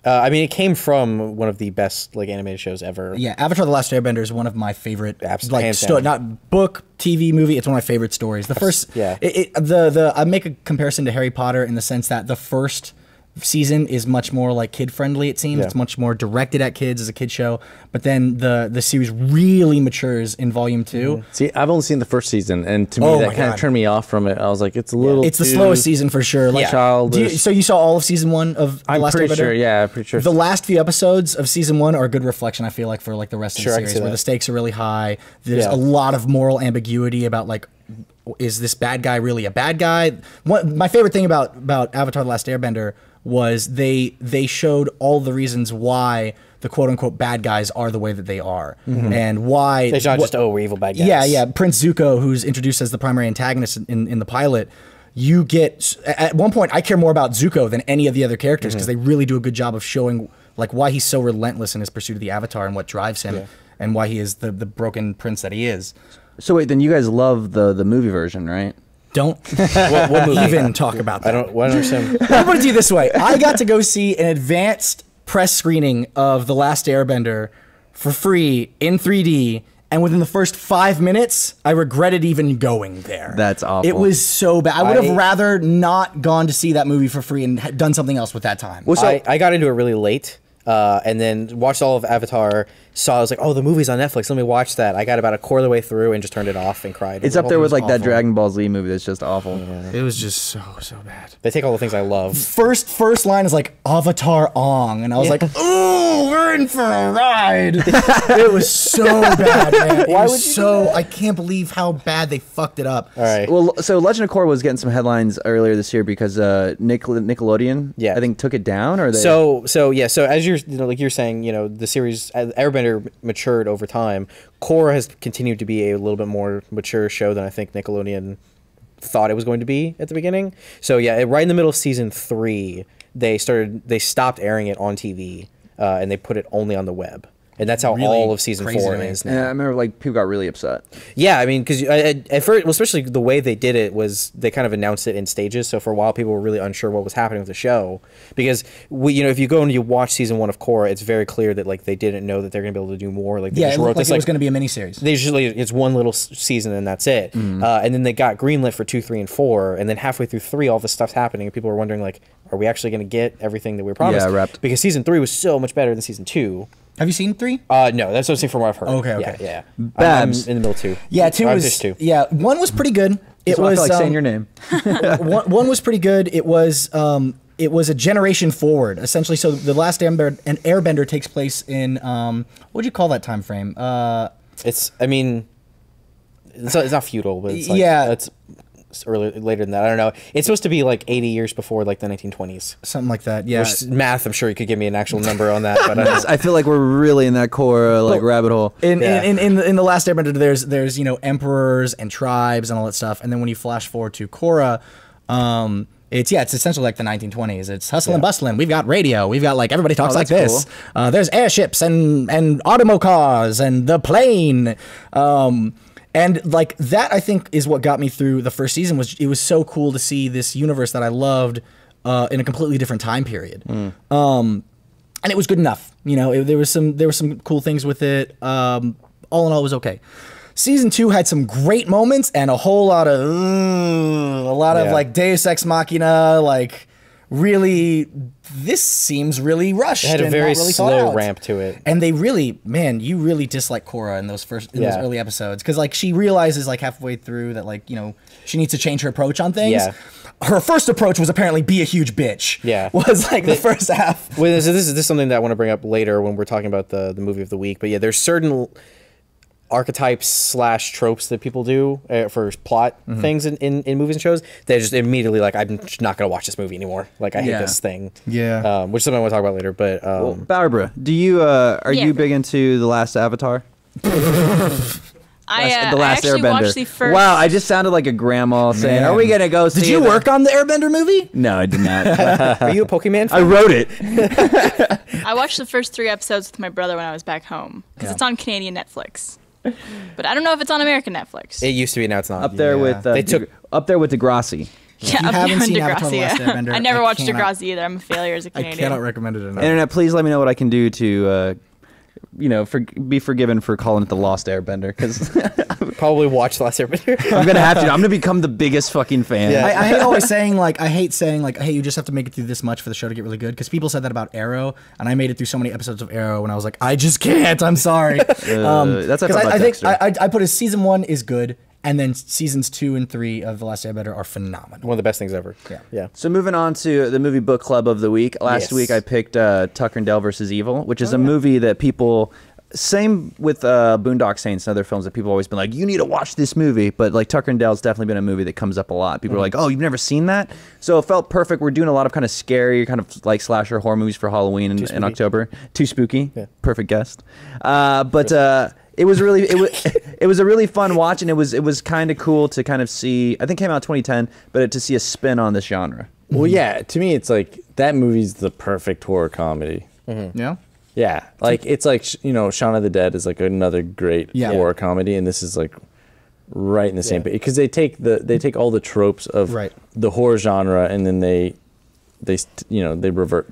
I mean, it came from one of the best like animated shows ever. Yeah, Avatar: The Last Airbender is one of my favorite, hands down. not book, TV, movie. It's one of my favorite stories. The first, yeah. I make a comparison to Harry Potter in the sense that the first season is much more like kid friendly. It seems it's much more directed at kids as a kid show. But then the series really matures in volume 2. See, I've only seen the first season, and to me Oh that my kind God. of turned me off from it. I was like, it's a little. It's the too slowest season for sure. Like, childish. so you saw all of season 1 of The I'm Last pretty Airbender? sure. Yeah, I'm pretty sure. The last few episodes of season 1 are a good reflection, I feel like, for like the rest of Sure, the I can series, see where that. the stakes are really high. There's Yeah. a lot of moral ambiguity about like, is this bad guy really a bad guy? My favorite thing about Avatar: The Last Airbender was they showed all the reasons why the quote unquote bad guys are the way that they are, and why It's not just we're evil bad guys. yeah, Prince Zuko, who's introduced as the primary antagonist in the pilot. You get at one point, I care more about Zuko than any of the other characters because they really do a good job of showing like why he's so relentless in his pursuit of the Avatar and what drives him, and why he is the broken prince that he is. So wait, then you guys love the movie version, right? Don't even talk about that. I don't understand. I'm going to do it this way. I got to go see an advanced press screening of The Last Airbender for free in 3D, and within the first 5 minutes, I regretted even going there. That's awful. It was so bad. I would have rather not gone to see that movie for free and done something else with that time. Well, so I got into it really late, and then watched all of Avatar. I was like, oh, the movie's on Netflix. Let me watch that. I got about a quarter of the way through and just turned it off and cried. it's up there with like that awful. Dragon Ball Z movie that's just awful. It was just so bad. They take all the things I love. First line is like Avatar Ong, and I was like, "Ooh, we're in for a ride." It was so bad, man. Why would you? I can't believe how bad they fucked it up. All right. Well, so Legend of Korra was getting some headlines earlier this year because Nickelodeon, Yeah. I think, took it down, or they. So as you're like you're saying, the series Airbender matured over time. Korra has continued to be a little bit more mature show than I think Nickelodeon thought it was going to be at the beginning. So yeah, right in the middle of season 3, they stopped airing it on TV, and they put it only on the web. And that's how Really all of season crazy 4 to me. is And I now. remember like people got really upset. Yeah, I mean, because at first, well, especially the way they did it was they kind of announced it in stages. So for a while, people were really unsure what was happening with the show because if you go and you watch season 1 of Korra, it's very clear that like they didn't know that they're gonna be able to do more. Like they Yeah, just it wrote looked like this it was going to be a miniseries. they usually it's one little season and that's it. And then they got greenlit for 2, 3, and 4, and then halfway through 3, all this stuff's happening, and people were wondering like, are we actually gonna get everything that we were promised? Yeah, wrapped. Because season 3 was so much better than season 2. Have you seen 3? No, that's what I'm saying from what I've heard. Okay. Yeah. Babs. I'm in the middle 2. Yeah, 2 I'm was. just 2. Yeah, 1 was pretty good. It So I was feel like saying your name. one was pretty good. It was a generation forward, essentially. So the Last Airbender takes place in what would you call that time frame? It's not feudal, but it's like, Yeah. it's later than that. I don't know. It's supposed to be like 80 years before like the 1920s. Something like that. Yeah. Which math, I'm sure you could give me an actual number on that, but I feel like we're really in that Korra like rabbit hole. In Yeah. the Last Airbender, there's emperors and tribes and all that stuff, and then when you flash forward to Korra, it's essentially like the 1920s. It's hustling, bustling. We've got radio. We've got like everybody talks like that's this. There's airships and automo cars and the plane. And like that, I think, is what got me through the first season. It was so cool to see this universe that I loved in a completely different time period. And it was good enough. There was some cool things with it. All in all, it was okay. Season 2 had some great moments and a whole lot of like Deus Ex Machina, like really, this seems really rushed. it had a and very not really thought slow out. ramp to it. And they really, man, you really dislike Korra in those those early episodes because like she realizes like halfway through that like she needs to change her approach on things. Yeah. Her first approach was apparently be a huge bitch. Yeah. Was like the first half. Well, this is something that I want to bring up later when we're talking about the movie of the week. But yeah, there's certain archetypes slash tropes that people do for plot things in movies and shows, they're just immediately like, I'm just not gonna watch this movie anymore. Like I hate this thing. Yeah. Which is something I want to talk about later. But Barbara, do you are Yeah. you big into The Last Avatar? I The Last actually Airbender. watched the first. Wow, I just sounded like a grandma saying, Man. "Are we gonna go see?" Did you work on the Airbender movie? No, I did not. are you a Pokemon I fan? wrote it. I watched the first 3 episodes with my brother when I was back home because it's on Canadian Netflix. But I don't know if it's on American Netflix. It used to be, now it's not. Up there with They took- up there with Degrassi. Yeah, you up haven't there seen on Avatar: The Last Degrassi. Airbender, I never I watched cannot- Degrassi either. I'm a failure as a I Canadian. cannot recommend it enough. Internet, please let me know what I can do to, be forgiven for calling it The Lost Airbender, because Probably watch The Last Airbender. I'm gonna have to. I'm gonna become the biggest fucking fan. Yeah. I hate always saying like hey, you just have to make it through this much for the show to get really good, because people said that about Arrow, and I made it through so many episodes of Arrow, and I was like, I just can't. I'm sorry. That's how I felt about I think Dexter. I put as season 1 is good, and then seasons 2 and 3 of The Last Airbender are phenomenal. One of the best things ever. Yeah. Yeah. So moving on to the movie book club of the week. Last Yes. week I picked Tucker and Dale versus Evil, which is a movie that people. Same with Boondock Saints and other films that people have always been like, you need to watch this movie. But like Tucker and Dale's definitely been a movie that comes up a lot. People are like, oh, you've never seen that? So it felt perfect. We're doing a lot of kind of scary, kind of like slasher horror movies for Halloween in October. Too spooky. Yeah. Perfect guest. It was really it was a really fun watch, and it was kind of cool to kind of see. I think it came out in 2010, but to see a spin on this genre. Well, yeah. To me, it's like that movie's the perfect horror comedy. Yeah. Yeah, like it's like Shaun of the Dead is like another great horror comedy, and this is like right in the same because they take all the tropes of the horror genre, and then they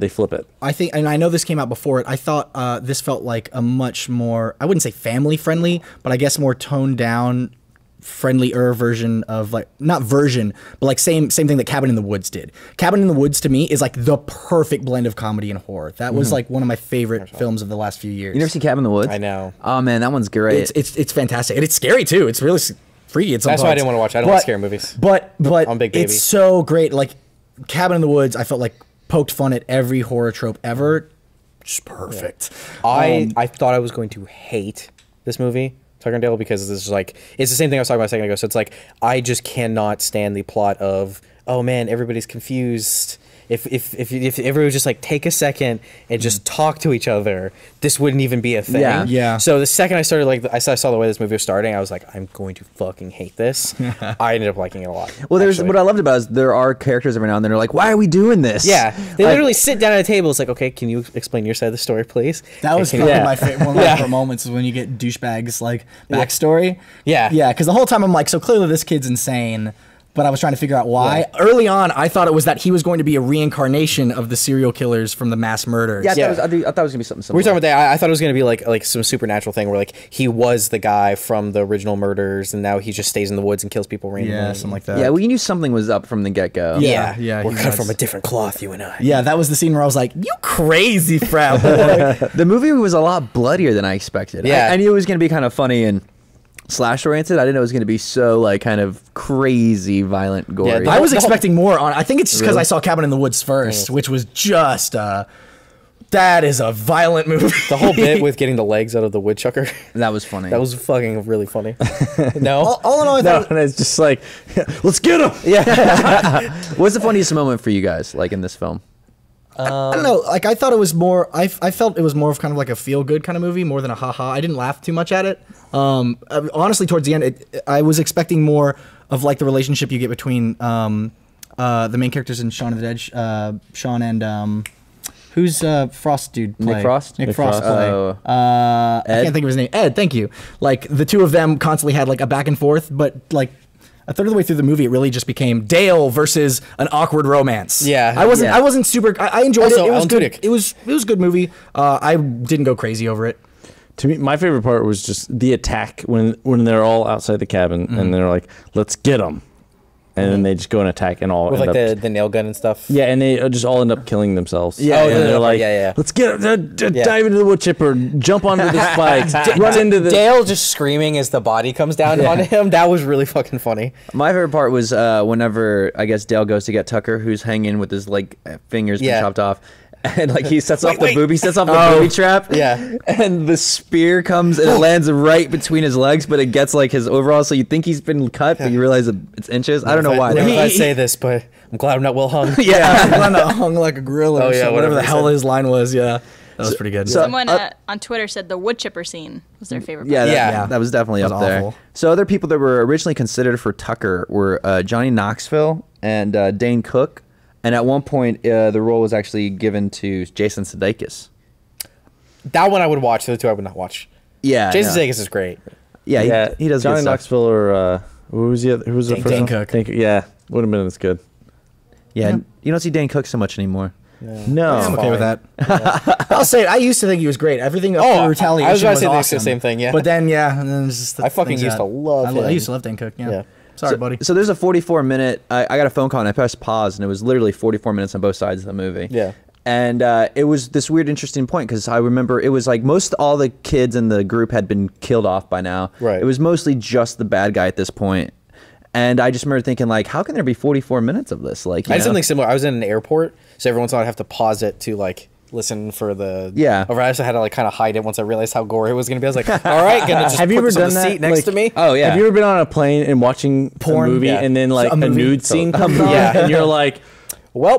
flip it. I think, and I know this came out before it, I thought this felt like a much more, I wouldn't say family friendly, but I guess more toned down, friendlier version of like, not version, but like same thing that Cabin in the Woods did. Cabin in the Woods to me is like the perfect blend of comedy and horror. That was like one of my favorite films of the last few years. You never seen Cabin in the Woods? I know. Oh man, that one's great. It's fantastic, and it's scary too. It's really freaky. That's why I didn't want to watch it. I don't like scary movies. But I'm a big baby. it's so great. Like Cabin in the Woods, I felt like poked fun at every horror trope ever. Just perfect. I thought I was going to hate this movie, Tucker and Dale, because this is like, it's the same thing I was talking about a second ago. So it's like, I just cannot stand the plot of, oh man, everybody's confused. If everyone would just like take a second and just talk to each other, this wouldn't even be a thing. Yeah. So the second I started, like, I saw the way this movie was starting, I was like, I'm going to fucking hate this. I ended up liking it a lot. Well, actually. what I loved about it is there are characters every now and then who are like, why are we doing this? Yeah, they literally sit down at a table. It's like, okay, can you explain your side of the story, please? That was Can probably you- my one of my favorite moments is when you get douchebags like backstory. Yeah. Yeah, because the whole time I'm like, so clearly this kid's insane, but I was trying to figure out why. Yeah. Early on, I thought it was that he was going to be a reincarnation of the serial killers from the mass murders. Yeah, Yeah. I thought it was gonna be something similar. We were talking about that. I thought it was going to be like some supernatural thing where like he was the guy from the original murders, and now he just stays in the woods and kills people randomly. Yeah, something like that. Yeah, well, you knew something was up from the get go. Yeah. We're he cut was. from a different cloth, you and I. Yeah, that was the scene where I was like, you crazy frat boy. The movie was a lot bloodier than I expected. Yeah. I knew it was gonna be kind of funny and slash oriented. I didn't know it was gonna be so like kind of crazy, violent, gory. Yeah, I was The whole- expecting more on. I think it's just because Really? I saw Cabin in the Woods first, which was just that is a violent movie. The whole bit with getting the legs out of the woodchucker, that was funny. that was fucking really funny. No? all in all, I No, thought and it's just like, let's get him. What's the funniest moment for you guys, like in this film? I don't know. Like I thought it was more. I felt it was more of kind of like a feel good kind of movie more than a haha. I didn't laugh too much at it. Honestly, towards the end, I was expecting more of like the relationship you get between the main characters in Shaun of the Dead, Shaun and who's Frost dude play? Nick Frost? Nick Nick Frost Frost. play. Oh. I Ed? can't think of his name. Ed. Thank you. Like the two of them constantly had like a back and forth, but like. A third of the way through the movie, it really just became Dale versus an awkward romance. Yeah. I wasn't. Yeah. I wasn't super. I enjoyed Also, it. It was Alan good. Tudyk. It was a good movie. I didn't go crazy over it. To me, my favorite part was just the attack when they're all outside the cabin and they're like, let's get them. And then they just go and attack and all With end like up the nail gun and stuff. yeah, and they just all end up killing themselves. Yeah, and yeah, they're yeah. like, Yeah. let's get them, Yeah. dive into the wood chipper, jump onto the spikes, run into the. Dale just screaming as the body comes down on him. That was really fucking funny. My favorite part was whenever I guess Dale goes to get Tucker, who's hanging with his like fingers been Yeah. chopped off. and like he sets off the booby trap. Yeah. And the spear comes and it lands right between his legs, but it gets like his overall. So you think he's been cut, but you realize it's inches. I don't know why. I say this, but I'm glad I'm not Will Hung. Yeah, I'm not hung like a gorilla. Or something, whatever the hell his line was. Yeah, that was pretty good. So, Someone on Twitter said the wood chipper scene was their favorite part. Yeah, that was definitely up there. awful. So other people that were originally considered for Tucker were Johnny Knoxville and Dane Cook, and at one point the role was actually given to Jason Sudeikis. That one I would watch. The other two I would not watch. Yeah, Jason Sudeikis is great. Yeah, he does. Johnny good stuff. Knoxville or who was the other? Who was the first Dane one? Cook. Yeah, would have been as good. Yeah, you don't see Dane Cook so much anymore. No, I'm okay with that. I'll say it. I used to think he was great. Everything up to Retaliation I was about to say awesome. the same thing. Yeah, But then and then it's just I fucking used to love him. I used to love Dan Cook. Yeah. Sorry, buddy. So there's a 44-minute. I got a phone call and I pressed pause, and it was literally 44 minutes on both sides of the movie. Yeah. And it was this weird, interesting point because I remember it was like most all the kids in the group had been killed off by now. Right. It was mostly just the bad guy at this point. And I just remember thinking, like, how can there be 44 minutes of this? Like, I did something similar. I was in an airport, so every once in a while I'd have to pause it to like listen for the. Yeah. Or I also had to like kind of hide it once I realized how gory it was going to be. I was like, all right, gonna just Have you put ever this on done the that? seat next Like- to me. Oh yeah. Have you ever been on a plane and watching Porn? a movie Yeah. and then like A a movie? nude scene comes on? Yeah. And you're like, Well,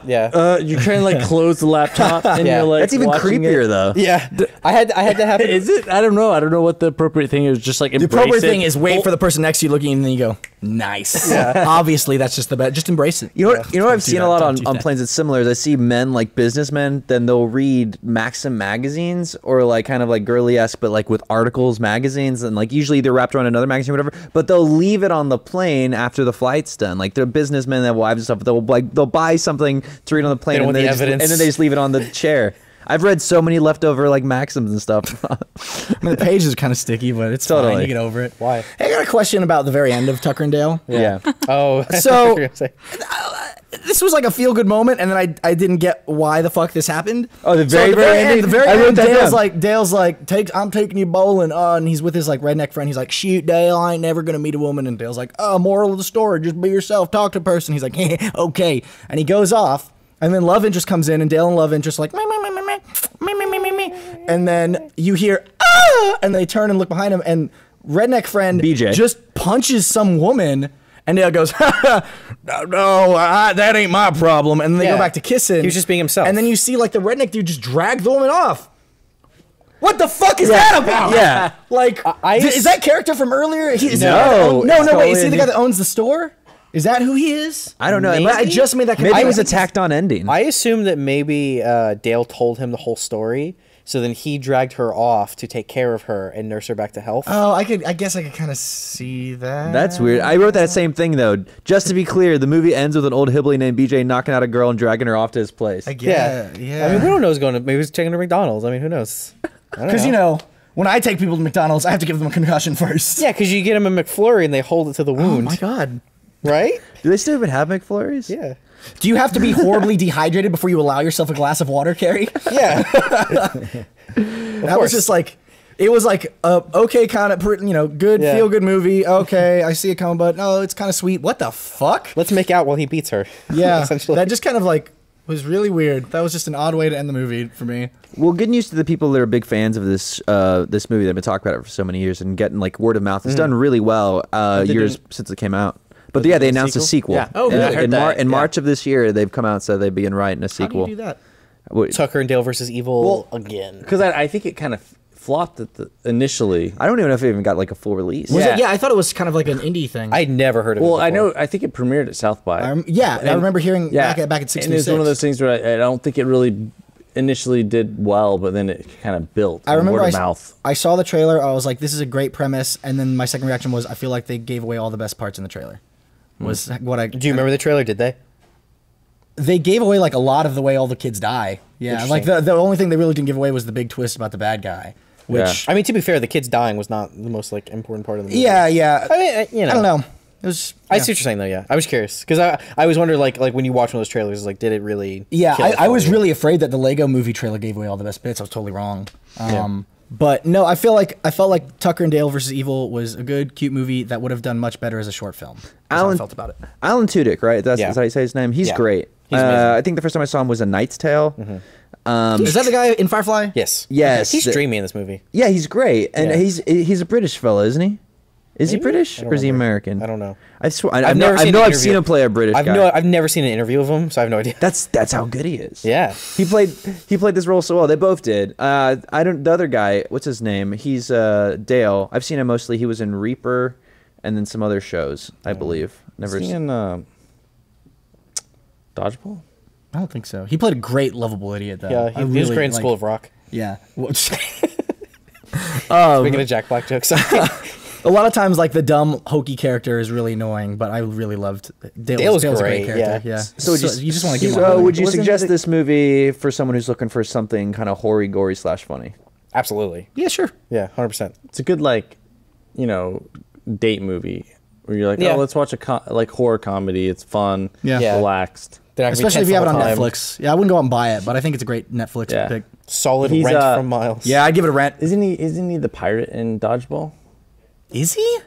you're trying to like close the laptop and Yeah. you're like, That's even watching creepier it. though. yeah, I had to have it. Is it? I don't know. I don't know what the appropriate thing is. Just like The appropriate thing is wait for the person next to you looking, and then you go, nice. Obviously, that's just the best. Just embrace it. You know what? You know what I've do seen that. a lot Don't on, do on that. planes that's similar is I see men like businessmen, then they'll read Maxim magazines or like kind of like girly-esque, but like with articles, magazines, and like usually they're wrapped around another magazine or whatever. But they'll leave it on the plane after the flight's done. Like they're businessmen that have wives and stuff. But they'll buy something to read on the plane They don't and, want the evidence. and then they just leave it on the chair. I've read so many leftover like Maxims and stuff. I mean, the page is kind of sticky, but it's Totally. fine. You get over it. Why? Hey, I got a question about the very end of Tucker and Dale. Yeah. Oh, So- I was gonna say. This was like a feel good moment, and then I didn't get why the fuck this happened. Oh, the So very, at very ending? the very I wrote end, that down. Dale's like, I'm taking you bowling, and he's with his like redneck friend. He's like, shoot, Dale, I ain't never gonna meet a woman. And Dale's like, moral of the story, just be yourself, talk to a person. He's like, okay, and he goes off, and then love interest comes in, and Dale and love interest like, me, and then you hear and they turn and look behind him, and redneck friend BJ just punches some woman. And Dale goes, no, that ain't my problem. And then they go Yeah. back to kissing. He was just being himself. And then you see like the redneck dude just drag the woman off. What the fuck is that about? Yeah. Like, is that character from earlier? Is he the guy that No, owns- no, it's wait. Is he totally the a guy new- that owns the store? Is that who he is? I don't know. I just made that Maybe connection. it was a tacked on ending. I assume that maybe Dale told him the whole story, so then he dragged her off to take care of her and nurse her back to health. Oh, I guess I could kind of see that. That's weird. I wrote that same thing though. Just to be clear, the movie ends with an old hillbilly named BJ knocking out a girl and dragging her off to his place. I guess. Yeah. I mean, we don't know who's going to. Maybe he's taking her to McDonald's. I mean, who knows? Because, when I take people to McDonald's, I have to give them a concussion first. Yeah, because you get him a McFlurry and they hold it to the Oh, wound. my God. Right? Do they still even have McFlurries? Yeah. Do you have to be horribly dehydrated before you allow yourself a glass of water, Carrie? Yeah. That was just like, it was like, okay, kind of, good, Yeah. feel good movie. Okay, I see it coming, but no, it's kind of sweet. What the fuck? Let's make out while he beats her. Yeah, Essentially. that just kind of like was really weird. That was just an odd way to end the movie for me. Well, good news to the people that are big fans of this this movie that have been talking about it for so many years and getting like word of mouth. It's done really well years since it came out. But yeah, they announced a sequel. Yeah. Oh, really? I heard in March of this year, they've come out and said they'd begin writing a How sequel. do you do that? Wait, Tucker and Dale versus Evil again. Because I think it kind of flopped initially. I don't even know if it even got like a full release. Was Yeah. it? Yeah, I thought it was kind of like an indie thing. I'd never heard of it Well, before. I know. I think it premiered at South by. I remember hearing back at 66. And it's one of those things where I don't think it really initially did well, but then it kind of built. I remember word of mouth. I saw the trailer. I was like, this is a great premise. And then my second reaction was, I feel like they gave away all the best parts in the trailer. Was what I. Do you remember the trailer? Did they? They gave away like a lot of the way all the kids die. Yeah, like the only thing they really didn't give away was the big twist about the bad guy. Which I mean, to be fair, the kids dying was not the most like important part of the movie. yeah. I mean, I don't know. It was. I see what you're saying though. Yeah, I was curious because I always wondered like when you watch one of those trailers, like did it really? Yeah, kill it I for was you? really afraid that the Lego Movie trailer gave away all the best bits. I was totally wrong. But no, I felt like Tucker and Dale versus Evil was a good, cute movie that would have done much better as a short film. That's how I felt about it. Alan Tudyk, right? That's Yeah. how you say his name. He's Yeah. great. He's amazing. I think the first time I saw him was A Knight's Tale. Is that the guy in Firefly? Yes. Yes. He's dreamy in this movie. Yeah, he's great, and Yeah. he's a British fella, isn't he? Is he Maybe? British I don't or is he remember. American? I don't know. I swear, I I've know never seen an I've interview. seen him play a British guy. I've never seen an interview of him, so I have no idea. That's how good he is. Yeah. He played this role so well. They both did. I don't. The other guy, what's his name? He's Dale. I've seen him mostly. He was in Reaper, and then some other shows, I believe. Never Is he seen. in Dodgeball? I don't think so. He played a great lovable idiot though. Yeah, I he was really, great in like- School of Rock. Yeah. Making a Jack Black joke. Sorry. A lot of times, like the dumb hokey character is really annoying, but I really loved Dale. was Dale's a great, great character. yeah. Yeah. So would you just want to give him. So would you Wasn't suggest it- this movie for someone who's looking for something kind of hoary, gory / funny? Absolutely. Yeah, sure. Yeah, 100%. It's a good date movie where you're like, Yeah. oh, let's watch a horror comedy. It's fun. Yeah. Yeah. Relaxed. They're not gonna be Especially if tense you have it the on whole time. Netflix. Yeah, I wouldn't go out and buy it, but I think it's a great Netflix Yeah. pick. Solid He's, Rent uh, from Miles. Yeah, I'd give it a rent. Isn't he the pirate in Dodgeball? Is he?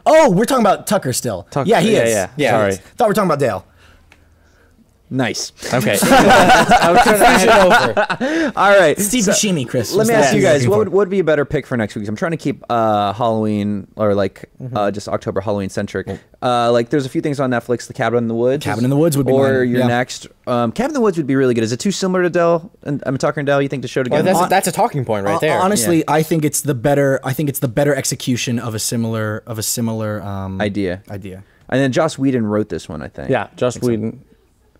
Oh, we're talking about Tucker still. Tucker, Yeah, he yeah, is. yeah. Yeah. Sorry. Thought we were talking about Dale. Nice. Okay. All right. Steve Buscemi, Chris. Let was me the ask guy you you're guys, looking what for. would be a better pick for next week? 'Cause I'm trying to keep Halloween or just October Halloween centric. There's a few things on Netflix. The Cabin in the Woods. Cabin in the Woods would be or mine, your yeah. next. Cabin in the Woods would be really good. Is it too similar to Dell and Tucker and Dell? You think to show Well, together? that's a talking point right there. Honestly, I think it's the better. I think it's the better execution of a similar idea. idea. And then Joss Whedon wrote this one, I think. Yeah, Joss Whedon.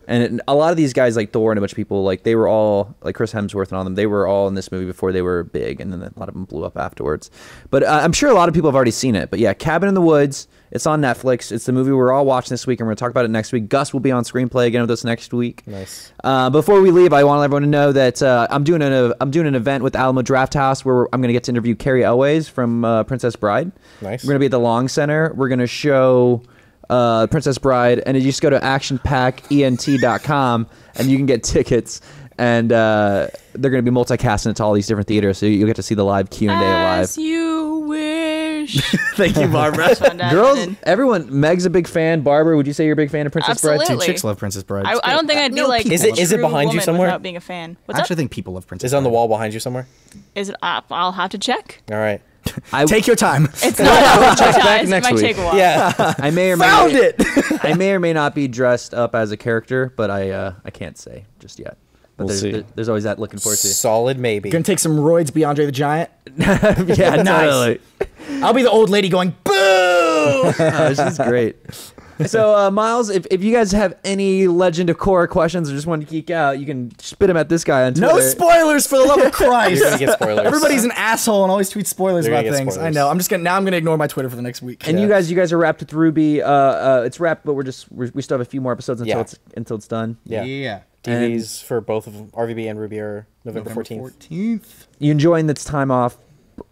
And a lot of these guys like Thor and a bunch of people, like they were all like Chris Hemsworth and all them. They were all in this movie before they were big, and then a lot of them blew up afterwards. But I'm sure a lot of people have already seen it. But yeah, Cabin in the Woods. It's on Netflix. It's the movie we're all watching this week, and we're gonna talk about it next week. Gus will be on Screenplay again with us next week. Nice. Before we leave, I want everyone to know that I'm doing an event with Alamo Draft House where I'm gonna get to interview Carrie Elways from Princess Bride. Nice. We're gonna be at the Long Center. We're gonna show Princess Bride, and you just go to actionpackent.com and you can get tickets. And they're going to be multicasting it to all these different theaters, so you'll get to see the live Q&A live. As you wish. Thank you, Barbara. Girls, everyone, Meg's a big fan. Barbara, would you say you're a big fan of Princess Bride? Absolutely. Chicks love Princess Bride. I don't think I'd be No, like. people Is it- a is it true behind you woman somewhere? Without being a fan. What's I actually up? think people love Princess. Is it on the Bride. wall behind you somewhere? Is it? I'll have to check. All right. Take your time. It's not advertised. It next might week. take a while. Yeah. I may or may Found not, it. I may or may not be dressed up as a character, but I can't say just yet. But We'll see. there's always that looking forward to. Solid maybe. Gonna take some roids. Be Andre the Giant. Yeah, Nice. I'll be the old lady going boo. Oh, she's great. So, Miles, if you guys have any Legend of Korra questions or just want to geek out, you can spit them at this guy on Twitter. No spoilers, for the love of Christ. You're gonna get spoilers. Everybody's an asshole and always tweets spoilers You're about gonna get things. spoilers. I know. I'm gonna ignore my Twitter for the next week. And you guys are wrapped with Ruby. It's wrapped, but we still have a few more episodes until Yeah. until it's done. Yeah. DVDs for both of them, RVB and Ruby, are November 14th. You enjoying this time off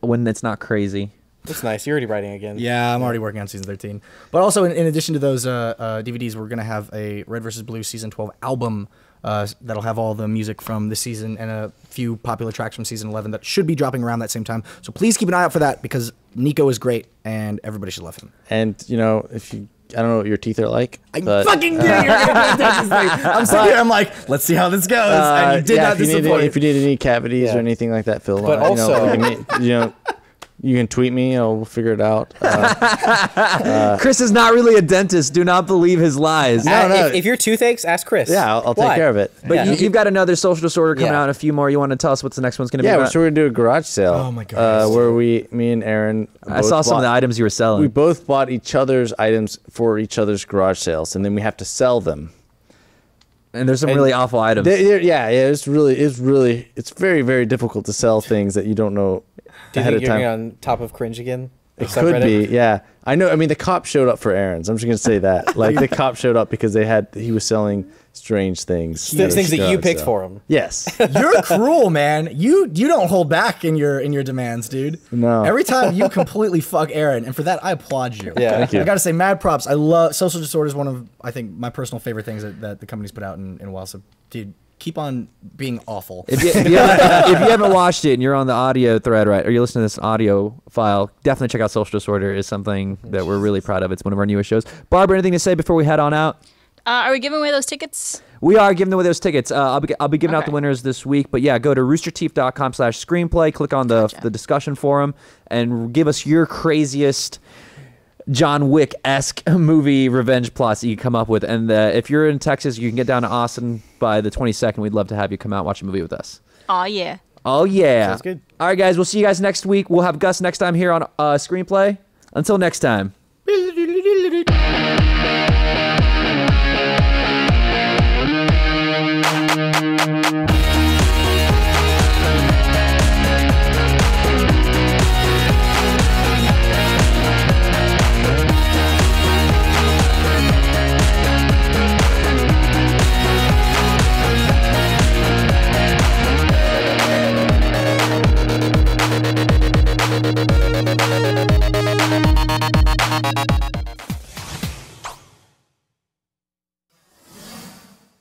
when it's not crazy? It's nice. You're already writing again. Yeah, I'm already working on season 13. But also, in addition to those DVDs, we're gonna have a Red vs. Blue season 12 album that'll have all the music from this season and a few popular tracks from season 11 that should be dropping around that same time. So please keep an eye out for that because Nico is great and everybody should love him. And I don't know what your teeth are like. But, Fucking knew you were gonna touch this thing. I'm sitting here. I'm like, let's see how this goes. And you did not disappoint. if you need any cavities or anything like that filled, But also- you can tweet me. We'll figure it out. Chris is not really a dentist. Do not believe his lies. No. If your tooth aches, ask Chris. Yeah, I'll take Why? care of it. But Yeah. you've got another social disorder coming Yeah. out and a few more. You want to tell us what's the next one's going to be Yeah, about? so we're gonna do a garage sale. Oh my God. Where me and Aaron. I saw some of the items you were selling. We both bought each other's items for each other's garage sales, and then we have to sell them. and there's some really awful items. It's very, very difficult to sell things that you don't know Do you ahead think of you're time. on top of cringe again? It could be, yeah. I know. I mean, the cop showed up for Aaron's. I'm just gonna say that. Like the cop showed up because he was selling strange things. Things that you picked for him. Yes. You're cruel, man. You don't hold back in your demands, dude. No. Every time you completely fuck Aaron, and for that I applaud you. Yeah. Thank you. I gotta say, mad props. I love Social Disorder is one of I think my personal favorite things that the company's put out in a while. So, dude, keep on being awful. If you haven't watched it and you're on the audio thread, right, or you're listening to this audio file, definitely check out Social Disorder. Is something that we're really proud of. It's one of our newest shows. Barbara, anything to say before we head on out? Are we giving away those tickets? We are giving away those tickets. I'll be giving out the Okay. winners this week. But yeah, go to roosterteeth.com/screenplay. Click on the discussion forum and give us your craziest John Wick-esque movie revenge plots that you can come up with. And if you're in Texas, you can get down to Austin by the 22nd. We'd love to have you come out and watch a movie with us. Oh yeah. Oh yeah. Sounds good. All right, guys. We'll see you guys next week. We'll have Gus next time here on Screenplay. Until next time.